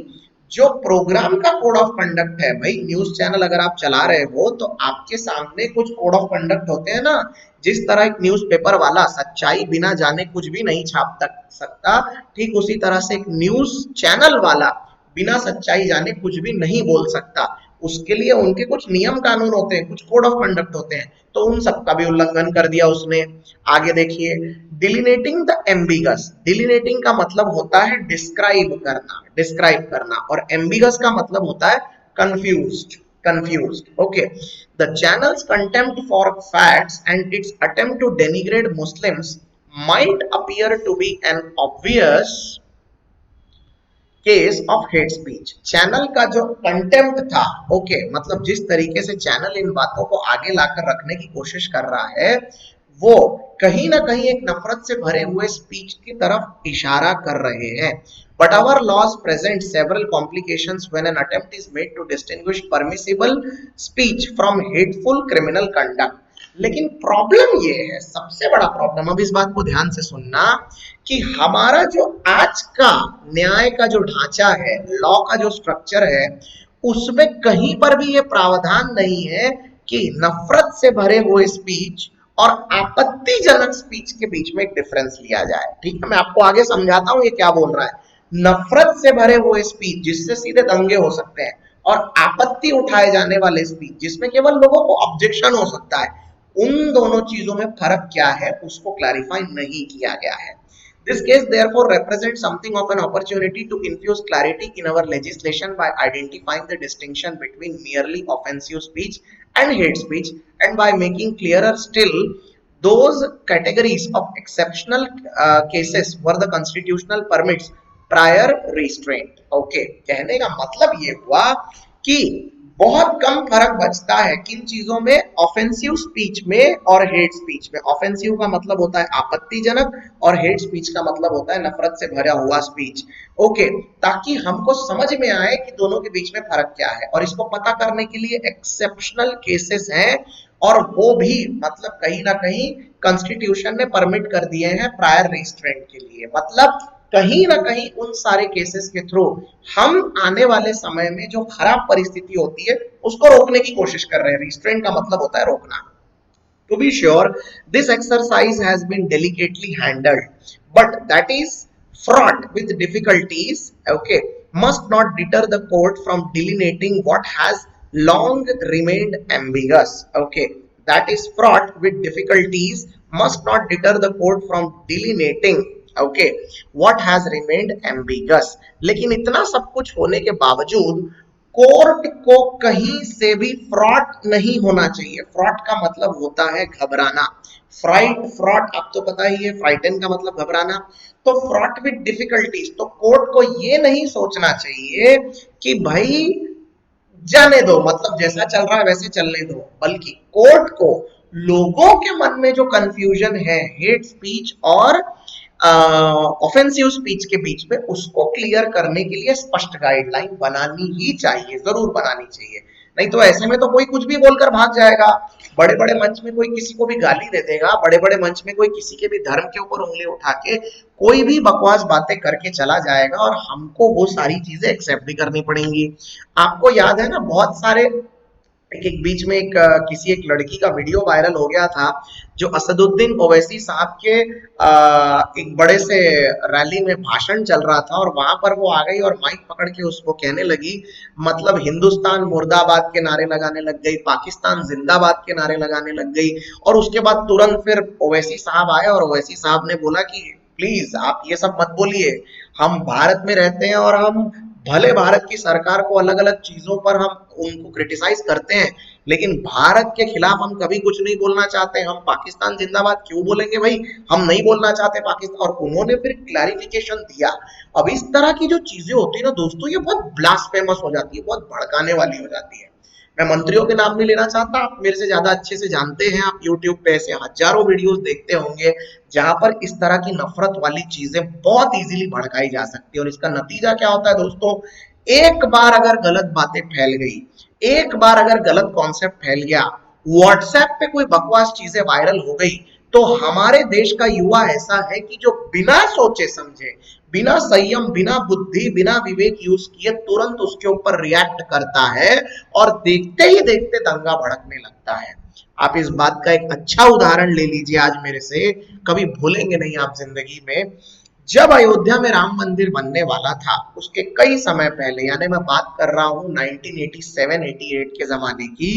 जो प्रोग्राम का कोड ऑफ कंडक्ट है, भाई न्यूज चैनल अगर आप चला रहे हो तो आपके सामने कुछ कोड ऑफ कंडक्ट होते हैं ना, जिस तरह एक न्यूज़पेपर वाला सच्चाई बिना जाने कुछ भी नहीं छाप सकता, ठीक उसी तरह से एक न्यूज चैनल वाला बिना सच्चाई जाने कुछ भी नहीं बोल सकता। उसके लिए उनके कुछ नियम कानून होते हैं, कुछ कोड ऑफ कंडक्ट होते हैं, तो उन सबका भी उल्लंघन कर दिया उसने। आगे देखिए, डिलिनेटिंग द एम्बिगस, डिलिनेटिंग का मतलब होता है डिस्क्राइब करना, डिस्क्राइब करना, और एम्बिगस का मतलब होता है confused, confused. Okay, the channel's contempt for facts and its attempt to denigrate Muslims might appear to be an obvious case of hate speech. Channel का जो कंटेम्प्ट था, ओके, मतलब जिस तरीके से चैनल इन बातों को आगे लाकर रखने की कोशिश कर रहा है, वो कहीं ना कहीं एक नफरत से भरे हुए स्पीच की तरफ इशारा कर रहे हैं। But our laws present several complications when an attempt is made to distinguish permissible speech from hateful criminal conduct. लेकिन प्रॉब्लम ये है, सबसे बड़ा प्रॉब्लम, अब इस बात को ध्यान से सुनना, कि हमारा जो आज का न्याय का जो ढांचा है, लॉ का जो स्ट्रक्चर है, उसमें कहीं पर भी ये प्रावधान नहीं है कि नफरत से भरे हुए स्पीच और आपत्तिजनक स्पीच के बीच में एक डिफरेंस लिया जाए। ठीक है, मैं आपको आगे समझाता हूं ये क्या बोल रहा है। नफरत से भरे हुए स्पीच जिससे सीधे दंगे हो सकते हैं, और आपत्ति उठाए जाने वाले स्पीच जिसमें केवल लोगों को ऑब्जेक्शन हो सकता है, उन दोनों चीजों में फर्क क्या है उसको क्लैरिफाई नहीं किया गया है। This case therefore represents something of an opportunity to infuse clarity in our legislation by identifying the distinction between merely offensive speech and hate speech, and by making clearer still those categories of exceptional cases where the constitutional permits prior restraint. Okay, कहने का मतलब ये हुआ कि बहुत कम फर्क बचता है किन चीजों में, ऑफेंसिव स्पीच में और हेट स्पीच में। ऑफेंसिव का मतलब होता है आपत्तिजनक, और हेट स्पीच का मतलब होता है नफरत से भरा हुआ स्पीच। ओके, ताकि हमको समझ में आए कि दोनों के बीच में फर्क क्या है, और इसको पता करने के लिए एक्सेप्शनल केसेस हैं, और वो भी मतलब कहीं ना कहीं कॉन्स्टिट्यूशन ने परमिट कर दिए हैं प्रायर रिस्ट्रेंट के लिए। मतलब कहीं ना कहीं उन सारे केसेस के थ्रू हम आने वाले समय में जो खराब परिस्थिति होती है उसको रोकने की कोशिश कर रहे हैं। रिस्ट्रेंट का मतलब होता है रोकना। To be sure, this exercise has been delicately handled, but that is fraught with difficulties, okay, must not deter the court from delineating what has long remained ambiguous. Okay, that is fraught with difficulties must not deter the court from delineating, okay, what has remained ambiguous. लेकिन इतना सब कुछ होने के बावजूद court को कहीं से भी फ्रॉड नहीं होना चाहिए। फ्रॉड का मतलब होता है घबराना। फ्रॉड आप तो पता ही है, फ्राइटन का मतलब घबराना। तो फ्रॉड विद डिफिकल्टीज, तो कोर्ट को ये नहीं सोचना चाहिए कि भाई जाने दो, मतलब जैसा चल रहा है वैसे चलने दो, बल्कि कोर्ट को लोगों के मन में जो कंफ्यूजन है हेट स्पीच और ऑफेंसिव स्पीच के बीच में, उसको क्लियर करने के लिए स्पष्ट गाइडलाइन बनानी ही चाहिए, जरूर बनानी चाहिए। नहीं तो ऐसे में तो कोई कुछ भी बोलकर भाग जाएगा। बड़े बड़े मंच में कोई किसी को भी गाली दे देगा, बड़े बड़े मंच में कोई किसी के भी धर्म के ऊपर उंगली उठा के कोई भी बकवास बातें करके चला जाएगा, और हमको वो सारी चीजें एक्सेप्ट भी करनी पड़ेंगी। आपको याद है ना, बहुत सारे एक बीच में किसी एक लड़की का वीडियो वायरल हो गया था, जो असदुद्दीन ओवैसी साहब के एक बड़े से रैली में भाषण चल रहा था, और वहां पर वो आ गई और माइक पकड़ के उसको कहने लगी, मतलब हिंदुस्तान मुर्दाबाद के नारे लगाने लग गई, पाकिस्तान जिंदाबाद के नारे लगाने लग गई। और उसके बाद तुरंत फिर ओवैसी साहब आए और ओवैसी साहब ने बोला कि प्लीज आप ये सब मत बोलिए। हम भारत में रहते हैं और हम भले भारत की सरकार को अलग अलग चीजों पर हम उनको क्रिटिसाइज करते हैं, लेकिन भारत के खिलाफ हम कभी कुछ नहीं बोलना चाहते। हम पाकिस्तान जिंदाबाद क्यों बोलेंगे भाई, हम नहीं बोलना चाहते पाकिस्तान। और उन्होंने फिर क्लैरिफिकेशन दिया। अब इस तरह की जो चीजें होती है ना दोस्तों, ये बहुत ब्लास्फेमस हो जाती है, बहुत भड़काने वाली हो जाती है। मैं मंत्रियों के नाम नहीं लेना चाहता, आप मेरे से ज्यादा अच्छे से जानते हैं, आप यूट्यूब पे ऐसे हजारों वीडियोस देखते होंगे जहां पर इस तरह की नफरत वाली चीजें बहुत इजीली भड़काई जा सकती है। और इसका नतीजा क्या होता है दोस्तों, एक बार अगर गलत बातें फैल गई, एक बार अगर गलत कॉन्सेप्ट फैल गया, व्हाट्सएप पे कोई बकवास चीजें वायरल हो गई, तो हमारे देश का युवा ऐसा है कि जो बिना सोचे समझे, बिना संयम, बिना बुद्धि, बिना विवेक यूज किए तुरंत उसके ऊपर रिएक्ट करता है और देखते ही देखते दंगा भड़कने लगता है। आप इस बात का एक अच्छा उदाहरण ले लीजिए आज मेरे से, कभी भूलेंगे नहीं आप जिंदगी में। जब अयोध्या में राम मंदिर बनने वाला था, उसके कई समय पहले, यानी मैं बात कर रहा हूं 1987-88 के जमाने की,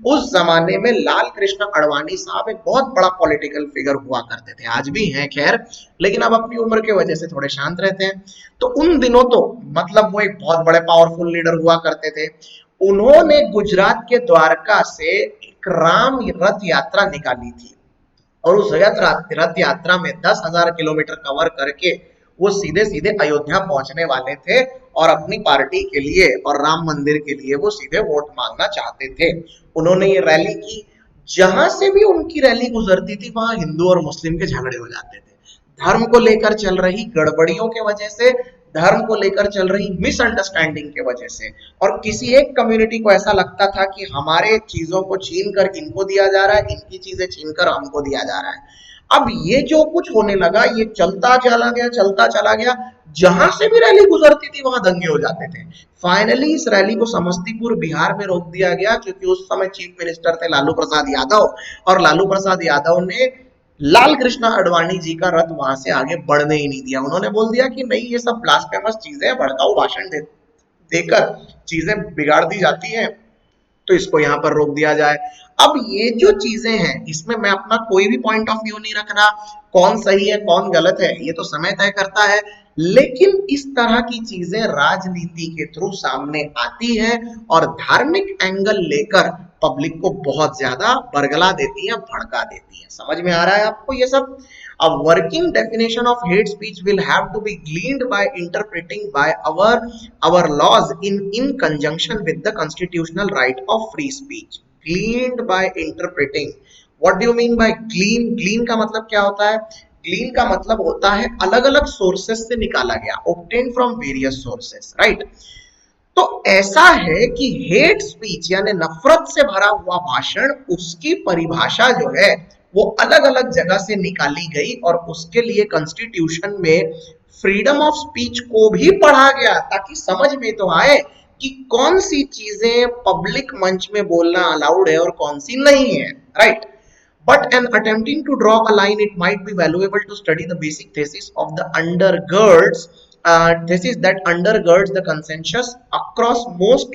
उस जमाने में लाल कृष्ण अडवाणी साहब एक बहुत बड़ा पॉलिटिकल फिगर हुआ करते थे, आज भी हैं खैर, लेकिन अब अपनी उम्र की वजह से थोड़े शांत रहते हैं। तो उन दिनों तो मतलब वो एक बहुत बड़े पावरफुल लीडर हुआ करते थे। उन्होंने गुजरात के द्वारका से एक राम रथ यात्रा निकाली थी, और उस रथ यात्रा में 10,000 किलोमीटर कवर करके वो सीधे सीधे अयोध्या पहुंचने वाले थे, और अपनी पार्टी के लिए और राम मंदिर के लिए वो सीधे वोट मांगना चाहते थे। उन्होंने ये रैली की, जहां से भी उनकी रैली गुजरती थी वहां हिंदू और मुस्लिम के झगड़े हो जाते थे। धर्म को लेकर चल रही गड़बड़ियों के वजह से, धर्म को लेकर चल रही मिसअंडरस्टैंडिंग के वजह से, और किसी एक कम्युनिटी को ऐसा लगता था कि हमारे चीजों को छीन कर इनको दिया जा रहा है, इनकी चीजें छीन कर हमको दिया जा रहा है। अब ये जो कुछ होने लगा, ये चलता चला गया, चलता चला गया। जहां से भी रैली गुजरती थी वहां दंगे हो जाते थे। फाइनली इस रैली को समस्तीपुर बिहार में रोक दिया गया, क्योंकि उस समय चीफ मिनिस्टर थे लालू प्रसाद यादव, और लालू प्रसाद यादव ने लाल कृष्ण अडवाणी जी का रथ वहां से आगे बढ़ने ही नहीं दिया। उन्होंने बोल दिया कि नहीं, ये सब ब्लास्फेमस चीजें, भड़काऊ भाषण देकर चीजें बिगाड़ दी जाती हैं, तो इसको यहाँ पर रोक दिया जाए। अब ये जो चीजें हैं, इसमें मैं अपना कोई भी पॉइंट ऑफ व्यू नहीं रख रहा, कौन सही है कौन गलत है ये तो समय तय करता है, लेकिन इस तरह की चीजें राजनीति के थ्रू सामने आती है और धार्मिक एंगल लेकर पब्लिक को बहुत ज्यादा बरगला देती है, भड़का देती है। समझ में आ रहा है आपको ये सब? A working definition of hate speech will have to be gleaned by interpreting by our laws in conjunction with the constitutional right of free speech. Gleaned by interpreting. What do you mean by glean? Glean का मतलब क्या होता है? Glean का मतलब होता है अलग अलग sources से निकाला गया, obtained from various sources, right? तो ऐसा है कि हेट स्पीच यानी नफरत से भरा हुआ भाषण, उसकी परिभाषा जो है वो अलग अलग जगह से निकाली गई, और उसके लिए कॉन्स्टिट्यूशन में फ्रीडम ऑफ स्पीच को भी पढ़ा गया, ताकि समझ में तो आए कि कौन सी चीजें पब्लिक मंच में बोलना अलाउड है और कौन सी नहीं है, right? But in attempting to draw a line, it might be valuable to study the basic thesis of the thesis that undergirds the consensus across most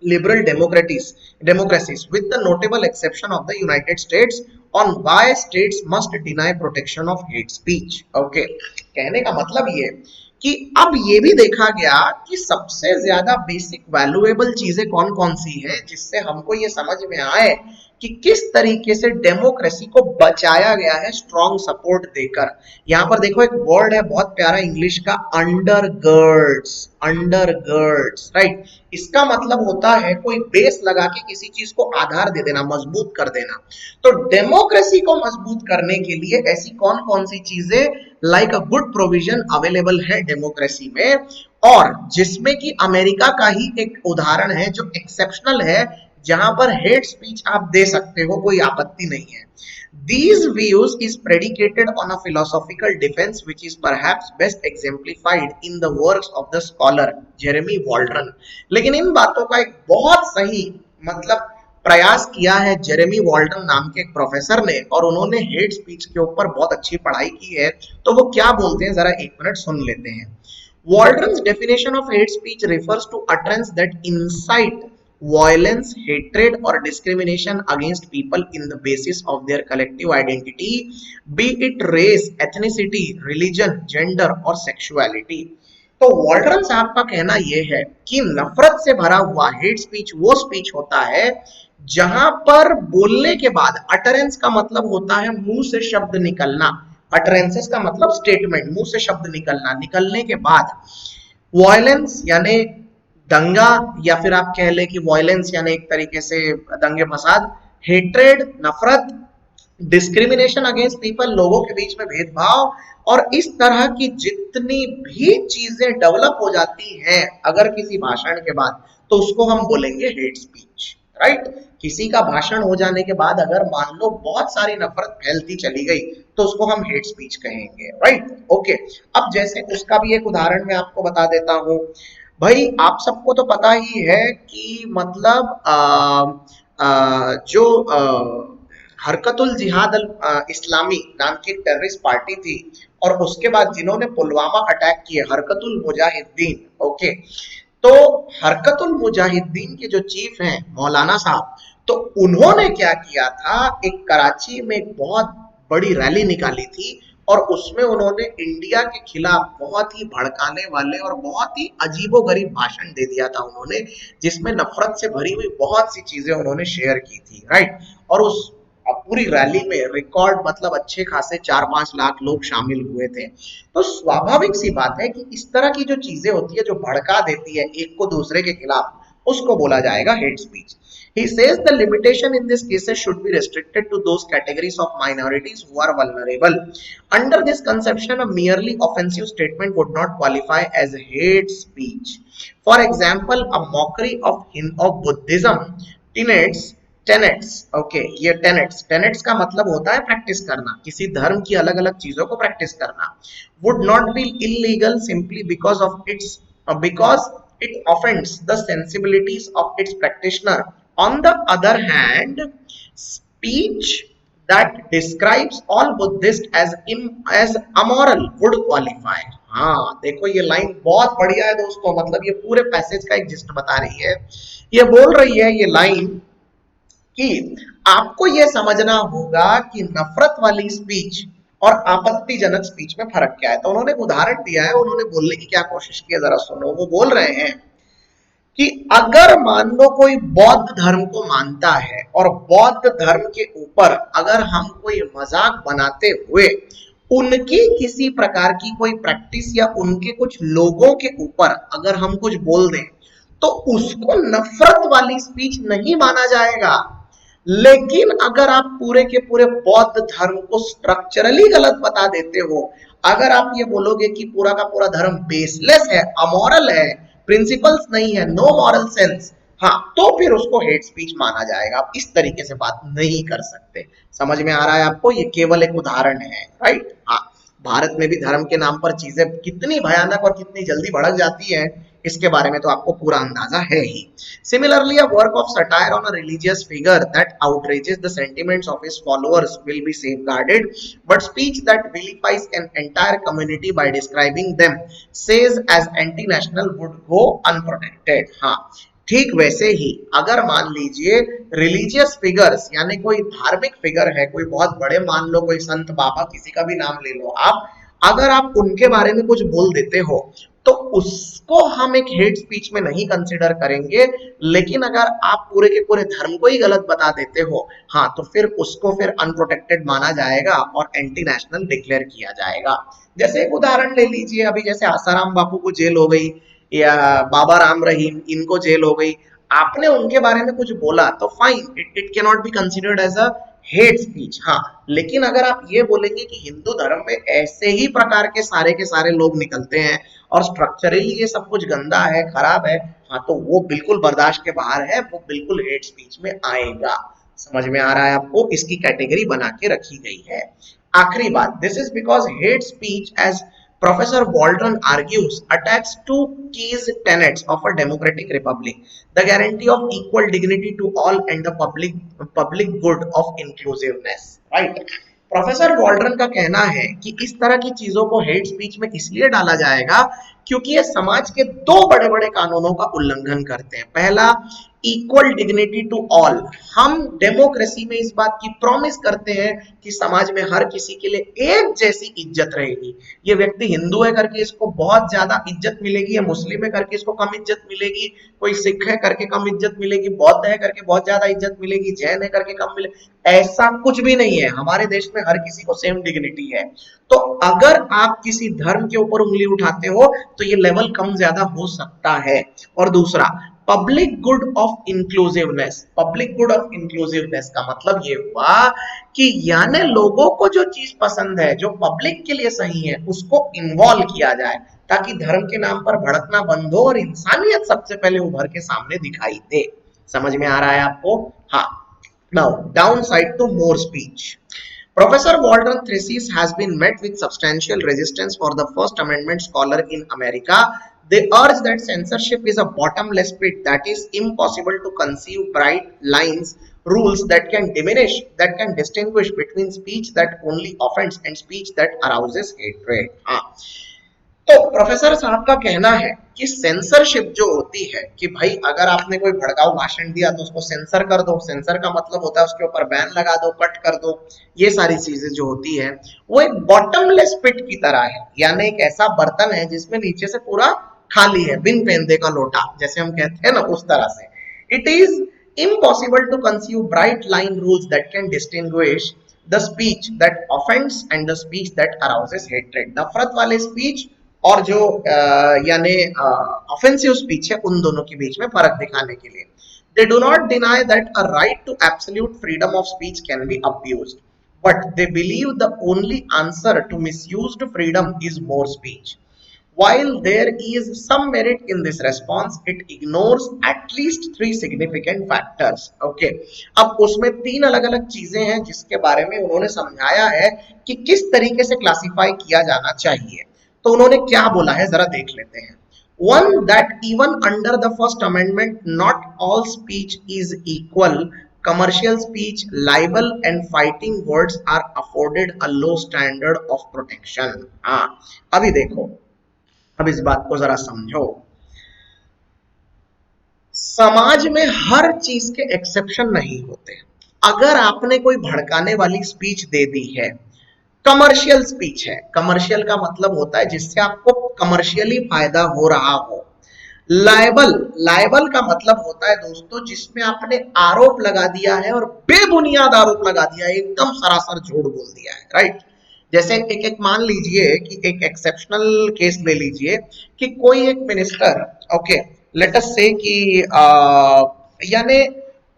liberal democracies, with the notable exception of the United States, on why states must deny protection of hate speech. Okay, कहने का मतलब ये कि अब ये भी देखा गया कि सबसे ज्यादा बेसिक वैल्यूएबल चीजें कौन कौन सी है, जिससे हमको ये समझ में आए कि किस तरीके से डेमोक्रेसी को बचाया गया है स्ट्रॉन्ग सपोर्ट देकर। यहां पर देखो एक वर्ड है बहुत प्यारा इंग्लिश का, अंडरगर्ड्स। अंडरगर्ड्स, राइट? इसका मतलब होता है कोई बेस लगा के किसी चीज को आधार दे देना, मजबूत कर देना। तो डेमोक्रेसी को मजबूत करने के लिए ऐसी कौन कौन सी चीजें like a good provision available है डेमोक्रेसी में, और जिसमें कि अमेरिका का ही एक उदाहरण है जो एक्सेप्शनल है, जहां पर हेट स्पीच आप दे सकते हो, कोई आपत्ति नहीं है। These views is predicated on a philosophical defense which is perhaps best exemplified in the works of the scholar Jeremy Waldron. लेकिन इन बातों का एक बहुत सही मतलब प्रयास किया है जेरेमी वॉल्टन नाम के एक प्रोफेसर ने, और उन्होंने हेट स्पीच के ऊपर बहुत अच्छी पढ़ाई की है। तो वो क्या बोलते हैं जरा एक मिनट सुन लेते हैं। Waldron's definition of hate speech refers to utterance that incite violence, hatred or discrimination against people in the basis of their collective identity, be it race, ethnicity, religion, gender or sexuality। तो वॉल्टरन साहब का कहना यह है कि नफरत से भरा हुआ हेट स्पीच वो स्पीच होता है जहां पर बोलने के बाद, अटरेंस का मतलब होता है मुंह से शब्द निकलना, अटरेंसेस का मतलब स्टेटमेंट, मुंह से शब्द निकलना, निकलने के बाद वॉयलेंस यानी दंगा, या फिर आप कह ले कि वॉयलेंस यानी एक तरीके से दंगे फसाद, हेट्रेड नफरत, डिस्क्रिमिनेशन अगेंस्ट पीपल लोगों के बीच में भेदभाव, और इस तरह की जितनी भी चीजें डेवलप हो जाती हैं अगर किसी भाषण के बाद, तो उसको हम बोलेंगे हेट स्पीच, राइट। किसी का भाषण हो जाने के बाद अगर मान लो बहुत सारी नफरत फैलती चली गई तो उसको हम हेट स्पीच कहेंगे, राइट। ओके, अब जैसे उसका भी एक उदाहरण मैं आपको बता देता हूं। भाई आप सबको तो पता ही है कि मतलब जो हरकतुल जिहाद अल इस्लामी नाम की टेररिस्ट पार्टी थी, और उसके बाद जिन्होंने पुलवामा अटैक किए, हरकतुल मुजाहिदीन, ओके। तो हरकतुल मुजाहिदीन के जो चीफ हैं मौलाना साहब, तो उन्होंने क्या किया था, एक कराची में एक बहुत बड़ी रैली निकाली थी और उसमें उन्होंने इंडिया के खिलाफ बहुत ही भड़काने वाले और बहुत ही अजीबोगरीब भाषण दे दिया था उन्होंने, जिसमें नफरत से भरी हुई बहुत सी चीजें उन्होंने शेयर की थी, राइट। और उस पूरी रैली में रिकॉर्ड मतलब अच्छे खासे 4-5 लाख लोग शामिल हुए थे। तो स्वाभाविक सी बात है कि इस तरह की जो चीजें होती है जो भड़का देती है एक को दूसरे के खिलाफ, उसको बोला जाएगा hate speech. He says the limitation in this cases should be restricted to those categories of minorities who are vulnerable. Under this conception, a merely offensive statement would not qualify as hate speech. For example, a mockery of Buddhism tenets tenets, okay, ये tenets का मतलब होता है practice करना, किसी धर्म की अलग अलग चीजों को प्रैक्टिस करना, would not be illegal simply because it offends the sensibilities of its practitioner. On the other hand, speech that describes all Buddhists as amoral would qualify। हाँ देखो ये लाइन बहुत बढ़िया है दोस्तों, मतलब ये पूरे पैसेज का एक जिस्ट बता रही है। ये बोल रही है ये लाइन कि आपको यह समझना होगा कि नफरत वाली स्पीच और आपत्तिजनक स्पीच में फर्क क्या है। तो उन्होंने एक उदाहरण दिया है, उन्होंने बोलने की क्या कोशिश की है जरा सुनो। वो बोल रहे हैं कि अगर मान लो कोई बौद्ध धर्म को मानता है और बौद्ध धर्म के ऊपर अगर हम कोई मजाक बनाते हुए उनकी किसी प्रकार की कोई प्रैक्टिस या उनके कुछ लोगों के ऊपर अगर हम कुछ बोल दें तो उसको नफरत वाली स्पीच नहीं माना जाएगा। लेकिन अगर आप पूरे के पूरे बौद्ध धर्म को स्ट्रक्चरली गलत बता देते हो, अगर आप ये बोलोगे कि पूरा का पूरा धर्म बेसलेस है, अमोरल है, प्रिंसिपल्स नहीं है, नो मॉरल सेंस, हाँ, तो फिर उसको हेट स्पीच माना जाएगा। आप इस तरीके से बात नहीं कर सकते। समझ में आ रहा है आपको? ये केवल एक उदाहरण है, राइट। हाँ, भारत में भी धर्म के नाम पर चीजें कितनी भयानक और कितनी जल्दी भड़क जाती है, इसके बारे में तो आपको पूरा अंदाजा है ही। Similarly, a work of satire on a religious figure that outrages the sentiments of his followers will be safeguarded, but speech that vilifies an entire community by describing them says as anti-national would go unprotected। हाँ, ठीक वैसे ही अगर मान लीजिए religious figures यानी कोई धार्मिक figure है, कोई बहुत बड़े, मान लो कोई संत बाबा, किसी का भी नाम ले लो आप, अगर आप उनके बारे में कुछ बोल देते हो तो उसको हम एक हेट स्पीच में नहीं कंसिडर करेंगे। लेकिन अगर आप पूरे के पूरे धर्म को ही गलत बता देते हो, हाँ, तो फिर उसको फिर अनप्रोटेक्टेड माना जाएगा और एंटी नेशनल डिक्लेयर किया जाएगा। जैसे एक उदाहरण ले लीजिए, अभी जैसे आसाराम बापू को जेल हो गई या बाबा राम रहीम, इनको जेल हो गई, आपने उनके बारे में कुछ बोला तो fine, it can not be considered as a hate speech. हाँ, लेकिन अगर आप ये बोलेंगे कि हिंदू धर्म में ऐसे ही प्रकार के सारे लोग निकलते हैं और स्ट्रक्चरली ये सब कुछ गंदा है, खराब है, हाँ, तो वो बिल्कुल बर्दाश्त के बाहर है, वो बिल्कुल हेट स्पीच में आएगा। समझ में आ रहा है आपको? इसकी कैटेगरी बना के रखी गई है। आखिरी बात, this is because hate speech as Professor Waldron argues attacks two key tenets of a democratic republic: the guarantee of equal dignity to all and the public good of inclusiveness। Right? Professor Waldron का कहना है कि इस तरह की चीजों को hate speech में इसलिए डाला जाएगा क्योंकि ये समाज के दो बड़े बड़े कानूनों का उल्लंघन करते हैं। पहला, इक्वल डिग्निटी टू ऑल। हम डेमोक्रेसी में इस बात की प्रॉमिस करते हैं कि समाज में हर किसी के लिए एक जैसी इज्जत रहेगी। ये व्यक्ति हिंदू है करके इसको बहुत ज्यादा इज्जत मिलेगी, या मुस्लिम है करके इसको कम इज्जत मिलेगी, कोई सिख है करके कम इज्जत मिलेगी, बौद्ध है करके बहुत ज्यादा इज्जत मिलेगी, जैन है करके कम मिले, ऐसा कुछ भी नहीं है। हमारे देश में हर किसी को सेम डिग्निटी है। तो अगर आप किसी धर्म के ऊपर उंगली उठाते हो तो ये लेवल कम ज्यादा हो सकता है। और दूसरा, public good of inclusiveness. Public good of inclusiveness का मतलब ये हुआ कि यानी लोगों को जो चीज पसंद है, जो पब्लिक के लिए सही है, उसको इन्वॉल्व किया जाए, ताकि धर्म के नाम पर भड़कना बंद हो और इंसानियत सबसे पहले उभर के सामने दिखाई दे। समझ में आ रहा है आपको? हाँ। Now down side to more speech. Professor Walter Thesis has been met with substantial resistance for the First Amendment scholar in America. They urge that censorship is a bottomless pit that is impossible to conceive bright lines, rules that can distinguish between speech that only offends and speech that arouses hatred. हाँ, तो professor साहब का कहना है कि censorship जो होती है कि भाई अगर आपने कोई भड़काऊ भाषण दिया तो उसको सेंसर कर दो। सेंसर का मतलब होता है उसके ऊपर बैन लगा दो, कट कर दो। ये सारी चीजें जो होती है वो एक बॉटमलेस पिट की तरह है, यानी एक ऐसा बर्तन है जिसमें नीचे से पूरा खाली है, बिन पेंदे का लोटा जैसे हम कहते हैं ना, उस तरह से। It is impossible to conceive bright line rules that can distinguish the speech that offends and the speech that arouses hatred. नफरत वाले स्पीच और जो यानी ऑफेंसिव स्पीच है, उन दोनों के बीच में फर्क दिखाने के लिए। They do not deny that a right to absolute freedom of speech can be abused, but they believe the only answer to misused freedom is more speech. While there is some merit in this response, it ignores at least three significant factors. Okay, अब उसमें तीन अलग अलग चीजें हैं जिसके बारे में उन्होंने समझाया है कि किस तरीके से क्लासिफाई किया जाना चाहिए। तो उन्होंने क्या बोला है जरा देख लेते हैं। One, that even under the First Amendment, not all speech is equal. Commercial speech, libel and fighting words are afforded a low standard of protection. हाँ, अभी देखो, अब इस बात को जरा समझो। समाज में हर चीज के एक्सेप्शन नहीं होते। अगर आपने कोई भड़काने वाली स्पीच दे दी है, कमर्शियल स्पीच है, कमर्शियल का मतलब होता है जिससे आपको कमर्शियली फायदा हो रहा हो। लाइबल, लाइबल का मतलब होता है दोस्तों जिसमें आपने आरोप लगा दिया है और बेबुनियाद आरोप लगा दिया है, एकदम सरासर झूठ बोल दिया है, राइट। जैसे एक एक मान लीजिए कि एक एक्सेप्शनल केस ले लीजिए कि कोई एक मिनिस्टर, ओके, लेट अस से कि यानी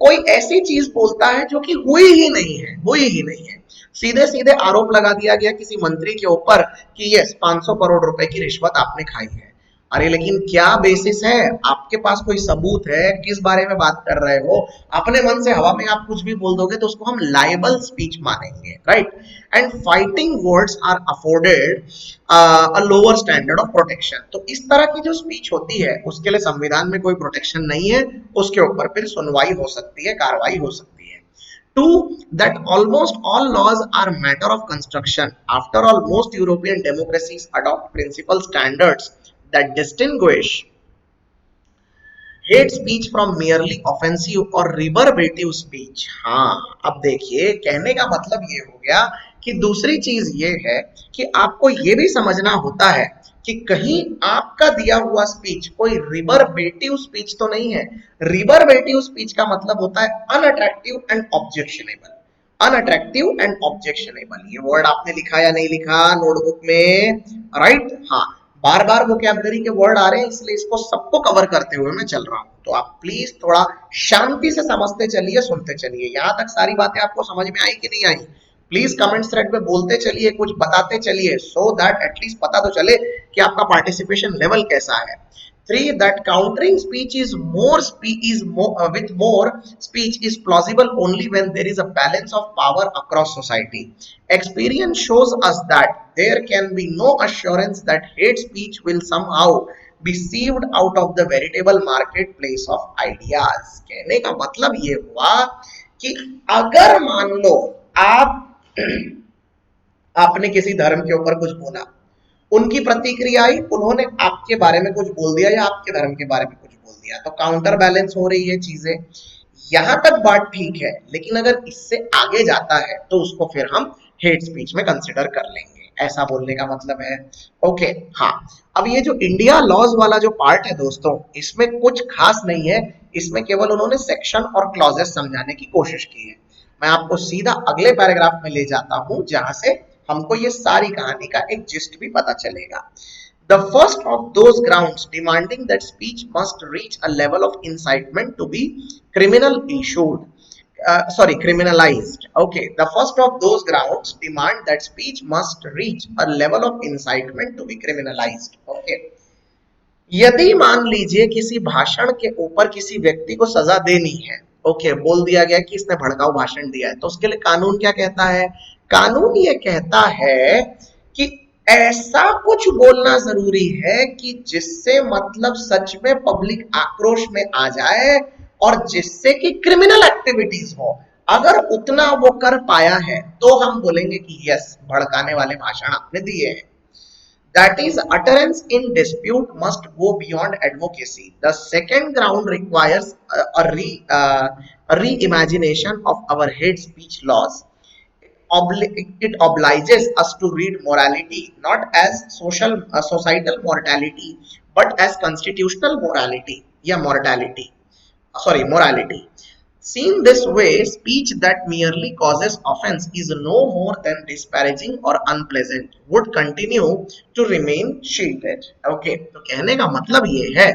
कोई ऐसी चीज बोलता है जो कि हुई ही नहीं है। सीधे सीधे आरोप लगा दिया गया किसी मंत्री के ऊपर कि यस 500 करोड़ रुपए की रिश्वत आपने खाई है। अरे लेकिन क्या बेसिस है? आपके पास कोई सबूत है? किस बारे में बात कर रहे हो? अपने मन से हवा में आप कुछ भी बोल दोगे तो उसको हम लाइबल स्पीच मानेंगे, right. And fighting words are afforded a lower standard of protection. तो इस तरह की जो स्पीच होती है उसके लिए संविधान में कोई प्रोटेक्शन नहीं है, उसके ऊपर फिर सुनवाई हो सकती है, कार्रवाई हो सकती है। Two, that almost all laws are matter of construction. After all, most European democracies adopt principal standards that distinguish hate speech from merely offensive और रिवर्बेटिव स्पीच। हाँ, अब देखिए कहने का मतलब ये हो गया कि दूसरी चीज ये है कि आपको ये भी समझना होता है कि कहीं आपका दिया हुआ स्पीच कोई रिवर्बेटिव स्पीच तो नहीं है। रिवर्बेटिव स्पीच का मतलब होता है unattractive and objectionable. Unattractive and objectionable, ये वर्ड आपने लिखा या नहीं लिखा नोटबुक में, राइट? हाँ, बार बार वोकैबुलरी के वर्ड आ रहे हैं इसलिए इसको सबको कवर करते हुए मैं चल रहा हूं, तो आप प्लीज थोड़ा शांति से समझते चलिए, सुनते चलिए। यहां तक सारी बातें आपको समझ में आई कि नहीं आई? प्लीज कमेंट थ्रेड पे बोलते चलिए, कुछ बताते चलिए, सो दैट एटलीस्ट पता तो चले कि आपका पार्टिसिपेशन लेवल कैसा है। 3, that countering speech is with more speech is plausible only when there is a balance of power across society. Experience shows us that there can be no assurance that hate speech will somehow be sieved out of the veritable marketplace of ideas. कहने का मतलब ये हुआ कि अगर मान लो आप आपने किसी धर्म के ऊपर कुछ बोला उनकी प्रतिक्रिया आई, उन्होंने आपके बारे में कुछ बोल दिया या आपके धर्म के बारे में कुछ बोल दिया, तो काउंटर बैलेंस हो रही है चीजें। यहां तक बात ठीक है, लेकिन अगर इससे आगे जाता है तो उसको फिर हम हेट स्पीच में कंसिडर कर लेंगे, ऐसा बोलने का मतलब है। ओके, हाँ। अब ये जो इंडिया लॉज वाला जो पार्ट है दोस्तों, इसमें कुछ खास नहीं है, इसमें केवल उन्होंने सेक्शन और क्लॉजेस समझाने की कोशिश की है। मैं आपको सीधा अगले पैराग्राफ में ले जाता हूं, जहां से हमको ये सारी कहानी का एक जिस्ट भी पता चलेगा। The first of those grounds demanding that speech must reach a level of incitement to be criminal issued. Criminalized. Okay, the first of those grounds demand that speech must reach a level of incitement to be criminalized. Okay. यदि मान लीजिए किसी भाषण के ऊपर किसी व्यक्ति को सजा देनी है, ओके, बोल दिया गया कि इसने भड़काऊ भाषण दिया है, तो उसके लिए कानून क्या कहता है? कानून ये कहता है कि ऐसा कुछ बोलना जरूरी है कि जिससे मतलब सच में पब्लिक आक्रोश में आ जाए और जिससे कि क्रिमिनल एक्टिविटीज हो। अगर उतना वो कर पाया है तो हम बोलेंगे कि यस, भड़काने वाले भाषण आपने दिए हैं। That is, utterance in dispute must go beyond advocacy. The second ground requires a reimagination of our hate speech laws. It obliges us to read morality not as societal mortality, but as constitutional morality. Yeah, morality. Seen this way, speech that merely causes offense is no more than disparaging or unpleasant, would continue to remain shielded. Okay, तो कहने का मतलब ये है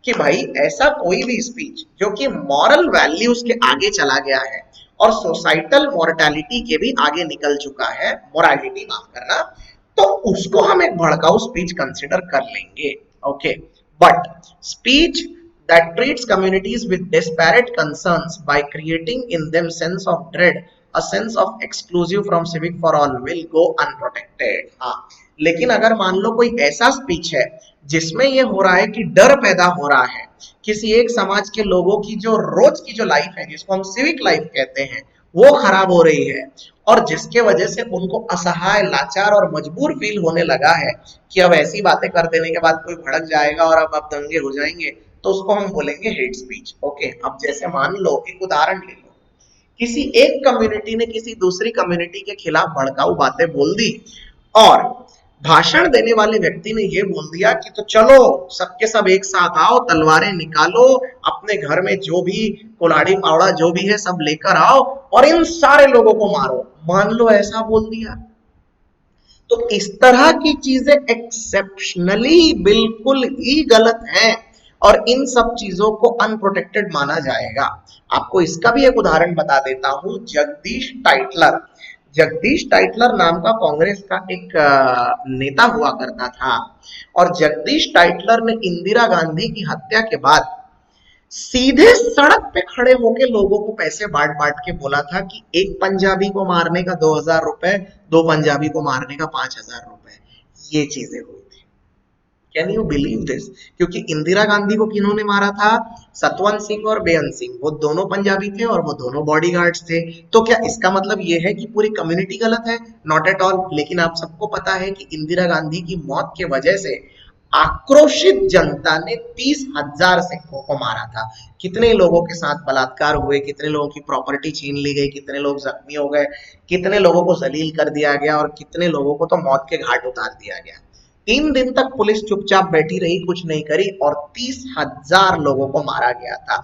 कि भाई ऐसा कोई भी स्पीच जो कि मॉरल वैल्यूज के आगे चला गया है और सोसाइटल मोर्टेलिटी के भी आगे निकल चुका है, मोरालिटी माफ करना, तो उसको हम एक भड़काऊ स्पीच कंसिडर कर लेंगे। Okay, but speech that treats communities with disparate concerns by creating in them sense of dread, a sense of exclusive from civic for all, will go unprotected. हाँ, लेकिन अगर मान लो कोई ऐसा स्पीच है जिसमें ये हो रहा है कि डर पैदा हो रहा है किसी एक समाज के लोगों की, जो रोज की जो लाइफ है जिसको हम सिविक लाइफ कहते हैं, वो खराब हो रही है और जिसके वजह से उनको असहाय, लाचार और मजबूर फील होने लगा है कि अब ऐसी बातें कर देने के बाद कोई भड़क जाएगा और अब दंगे हो जाएंगे, तो उसको हम बोलेंगे हेट स्पीच। ओके, अब जैसे मान लो, एक उदाहरण ले लो, किसी एक कम्युनिटी ने किसी दूसरी कम्युनिटी के खिलाफ भड़काऊ बातें बोल दी और भाषण देने वाले व्यक्ति ने यह बोल दिया कि तो चलो सबके सब एक साथ आओ, तलवारें निकालो, अपने घर में जो भी कुल्हाड़ी फावड़ा जो भी है सब लेकर आओ और इन सारे लोगों को मारो। मान लो ऐसा बोल दिया, तो इस तरह की चीजें एक्सेप्शनली बिल्कुल ही गलत हैं और इन सब चीजों को अनप्रोटेक्टेड माना जाएगा। आपको इसका भी एक उदाहरण बता देता हूं। जगदीश टाइटलर नाम का कांग्रेस का एक नेता हुआ करता था और जगदीश टाइटलर ने इंदिरा गांधी की हत्या के बाद सीधे सड़क पे खड़े होके लोगों को पैसे बांट बांट के बोला था कि एक पंजाबी को मारने का 2000 रुपए, दो पंजाबी को मारने का 5000 रुपए। ये चीजें हुई थी। Can you believe this? क्योंकि इंदिरा गांधी को किन्होंने मारा था? सतवंत सिंह और बेअंत सिंह, वो दोनों पंजाबी थे और वो दोनों बॉडीगार्ड्स थे। तो क्या इसका मतलब ये है कि पूरी कम्युनिटी गलत है? Not at all. लेकिन आप सबको पता है कि इंदिरा गांधी की मौत के वजह से आक्रोशित जनता ने 30,000 सिखों को मारा था। कितने लोगों के साथ बलात्कार हुए, कितने लोगों की प्रॉपर्टी छीन ली गई, कितने लोग जख्मी हो गए, कितने लोगों को जलील कर दिया गया और कितने लोगों को तो मौत के घाट उतार दिया गया। 3 दिन तक पुलिस चुपचाप बैठी रही, कुछ नहीं करी और 30,000 लोगों को मारा गया था।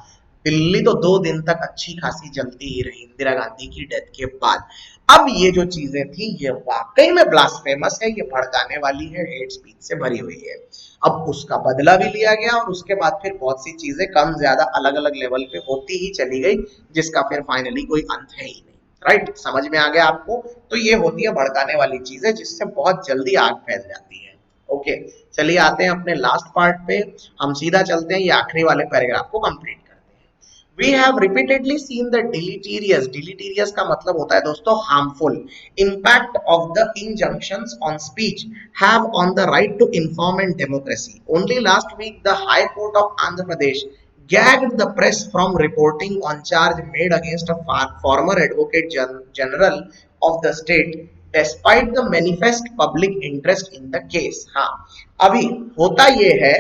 दिल्ली तो 2 दिन तक अच्छी खासी जलती ही रही इंदिरा गांधी की डेथ के बाद। अब ये जो चीजें थी ये वाकई में ब्लास्फेमस है, ये भड़काने वाली है, हेट स्पीच से भरी हुई है। अब उसका बदला भी लिया गया और उसके बाद फिर बहुत सी चीजें कम ज्यादा अलग अलग लेवल पे होती ही चली गई, जिसका फिर फाइनली कोई अंत है ही नहीं। राइट, समझ में आ गया आपको? तो ये होती है भड़काने वाली चीजें जिससे बहुत जल्दी आग फैल जाती है। ओके, चलिए आते हैं अपने लास्ट पार्ट पे। हम सीधा चलते हैं, ये आखिरी वाले पैराग्राफ को कंप्लीट करते हैं। We have repeatedly seen the deleterious का मतलब होता है दोस्तों harmful impact of the injunctions on speech have on the right to inform and democracy. Only last week the High Court of Andhra Pradesh gagged the press from reporting on charge made against a former Advocate General of the state despite the manifest public interest in the case. हाँ, अभी होता ये है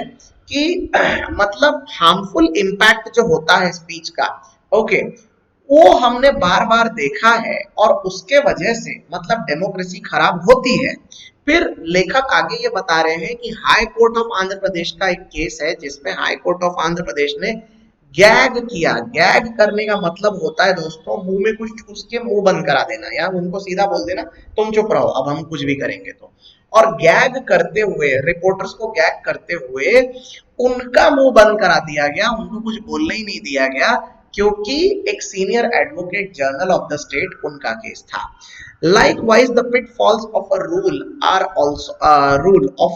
कि मतलब harmful impact जो होता है स्पीच का, ओके, वो हमने बार बार देखा है और उसके वजह से मतलब डेमोक्रेसी खराब होती है। फिर लेखक आगे ये बता रहे हैं कि high court of Andhra Pradesh का एक केस है जिसमें high court of Andhra Pradesh ने गैग किया। गैग करने का मतलब होता है दोस्तों मुंह में कुछ ठूस के मुंह बंद करा देना, या उनको सीधा बोल देना तुम चुप रहो अब हम कुछ भी करेंगे तो। और गैग करते हुए, रिपोर्टर्स को गैग करते हुए उनका मुंह बंद करा दिया गया, उनको कुछ बोलने ही नहीं दिया गया, क्योंकि एक senior advocate general of the state उनका केस था। Likewise, the pitfalls of a rule are also a rule of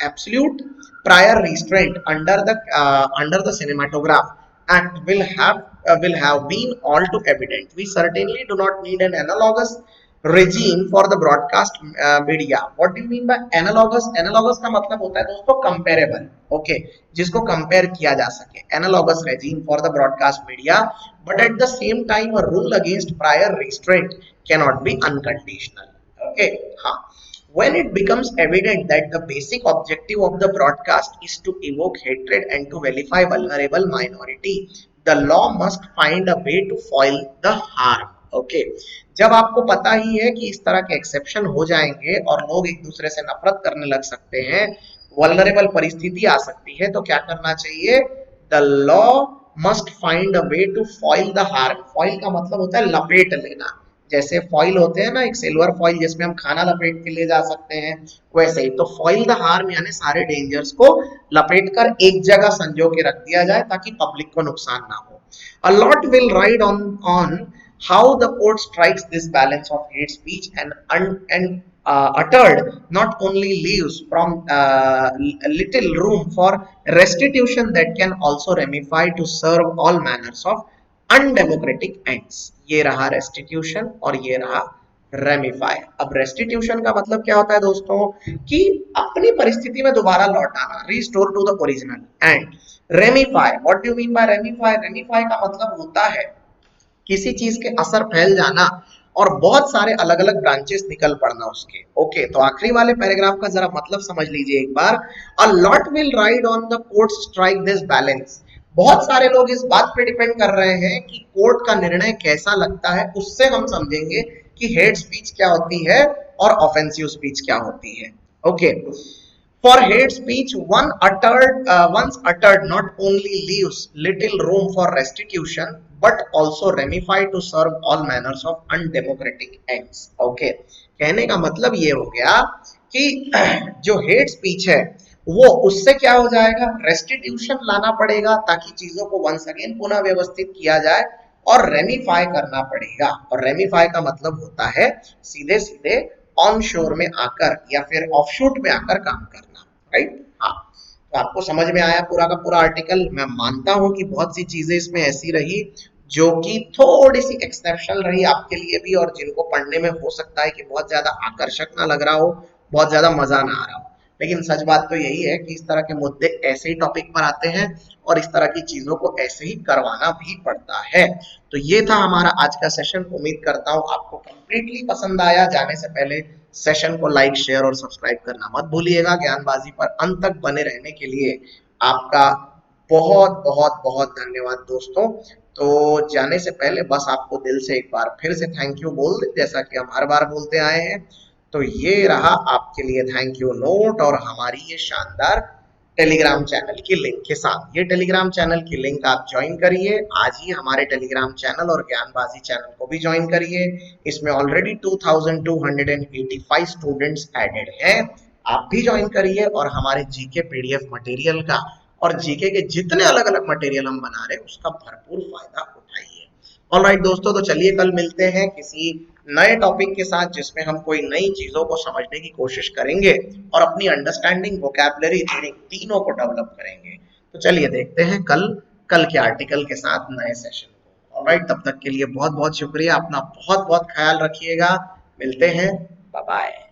absolute prior restraint under the Cinematograph Act will have been all too evident. We certainly do not need an analogous regime for the broadcast media. What do you mean by analogous? Analogous का मतलब होता है दोस्तों comparable, okay, जिसको compare किया जा सके, analogous regime for the broadcast media, but at the same time a rule against prior restraint cannot be unconditional. Okay, हाँ. When it becomes evident that the basic objective of the broadcast is to evoke hatred and to vilify vulnerable minority, the law must find a way to foil the harm. Okay, जब आपको पता ही है कि इस तरह के exception हो जाएंगे और लोग एक दूसरे से नफरत करने लग सकते हैं, वल्नरेबल परिस्थिति आ सकती है, तो क्या करना चाहिए? The law must find a way to foil the harm. Foil का मतलब होता है लपेट लेना। जैसे फॉइल होते हैं ना, एक सिल्वर फॉइल जिसमें हम खाना लपेट के ले जा सकते हैं, वैसे ही तो फॉइल द हार्म यानी सारे डेंजर्स को लपेट कर एक जगह संजो के रख दिया जाए ताकि पब्लिक को नुकसान ना हो। A lot will ride on how the court strikes this balance of hate speech and uttered not only leaves from little room for restitution that can also ramify to serve all manners of undemocratic ends. ये रहा restitution और ये रहा रेमिफाई। अब restitution का मतलब क्या होता है दोस्तों? कि अपनी परिस्थिति में दोबारा लौट आना, restore to the original. And ramify, what do you mean by ramify? Ramify का मतलब होता है किसी चीज के असर फैल जाना और बहुत सारे अलग अलग ब्रांचेस निकल पड़ना उसके। ओके, तो आखिरी वाले पैराग्राफ का जरा मतलब समझ लीजिए एक बार। A lot will ride on the court strike this balance. बहुत सारे लोग इस बात पे डिपेंड कर रहे हैं कि कोर्ट का निर्णय कैसा लगता है, उससे हम समझेंगे कि हेट स्पीच क्या होती है और ऑफेंसिव स्पीच क्या होती है। Okay, for hate speech, once uttered not only leaves little room for restitution, but also ramify to serve all manners of undemocratic ends. Okay, कहने का मतलब ये हो गया कि जो हेट स्पीच है वो उससे क्या हो जाएगा? रेस्टिट्यूशन लाना पड़ेगा ताकि चीजों को वंस अगेन पुनः व्यवस्थित किया जाए, और रेमिफाई करना पड़ेगा। और रेमिफाई का मतलब होता है सीधे सीधे ऑन शोर में आकर या फिर ऑफशूट में आकर काम करना। राइट, हाँ। तो आपको समझ में आया पूरा का पूरा आर्टिकल? मैं मानता हूं कि बहुत सी चीजें इसमें ऐसी रही जो कि थोड़ी सी एक्सेप्शनल रही आपके लिए भी, और जिनको पढ़ने में हो सकता है कि बहुत ज्यादा आकर्षक ना लग रहा हो, बहुत ज्यादा मजा ना आ रहा हो। लेकिन सच बात तो यही है कि इस तरह के मुद्दे ऐसे ही टॉपिक पर आते हैं और इस तरह की चीजों को ऐसे ही करवाना भी पड़ता है। तो ये था हमारा आज का सेशन। उम्मीद करता हूँ आपको कंप्लीटली पसंद आया। जाने से पहले सेशन को लाइक, शेयर और सब्सक्राइब करना मत भूलिएगा। ज्ञानबाजी पर अंत तक बने रहने के लिए आपका बहुत बहुत बहुत धन्यवाद दोस्तों। तो जाने से पहले बस आपको दिल से एक बार फिर से थैंक यू बोल दे, जैसा कि हम हर बार बोलते आए हैं। तो ये रहा आपके लिए थैंक यू नोट और हमारी ये शानदार टेलीग्राम चैनल की लिंक के साथ। ये टेलीग्राम चैनल की लिंक आप ज्वाइन करिए आज ही। हमारे टेलीग्राम चैनल और ज्ञानबाजी चैनल को भी ज्वाइन करिए। इसमें ऑलरेडी 2285 स्टूडेंट्स एडेड हैं। आप भी ज्वाइन करिए और हमारे जीके पीडीएफ मटेरियल का और जीके के जितने अलग अलग मटेरियल हम बना रहे हैं उसका भरपूर फायदा उठाइए। ऑलराइट दोस्तों, तो चलिए कल मिलते हैं किसी नए टॉपिक के साथ जिसमें हम कोई नई चीजों को समझने की कोशिश करेंगे और अपनी अंडरस्टैंडिंग, वोकैबुलरी तीनों को डेवलप करेंगे। तो चलिए देखते हैं कल के आर्टिकल के साथ नए सेशन को। ऑलराइट, तब तक के लिए बहुत बहुत शुक्रिया। अपना बहुत बहुत ख्याल रखिएगा। मिलते हैं, बाय बाय।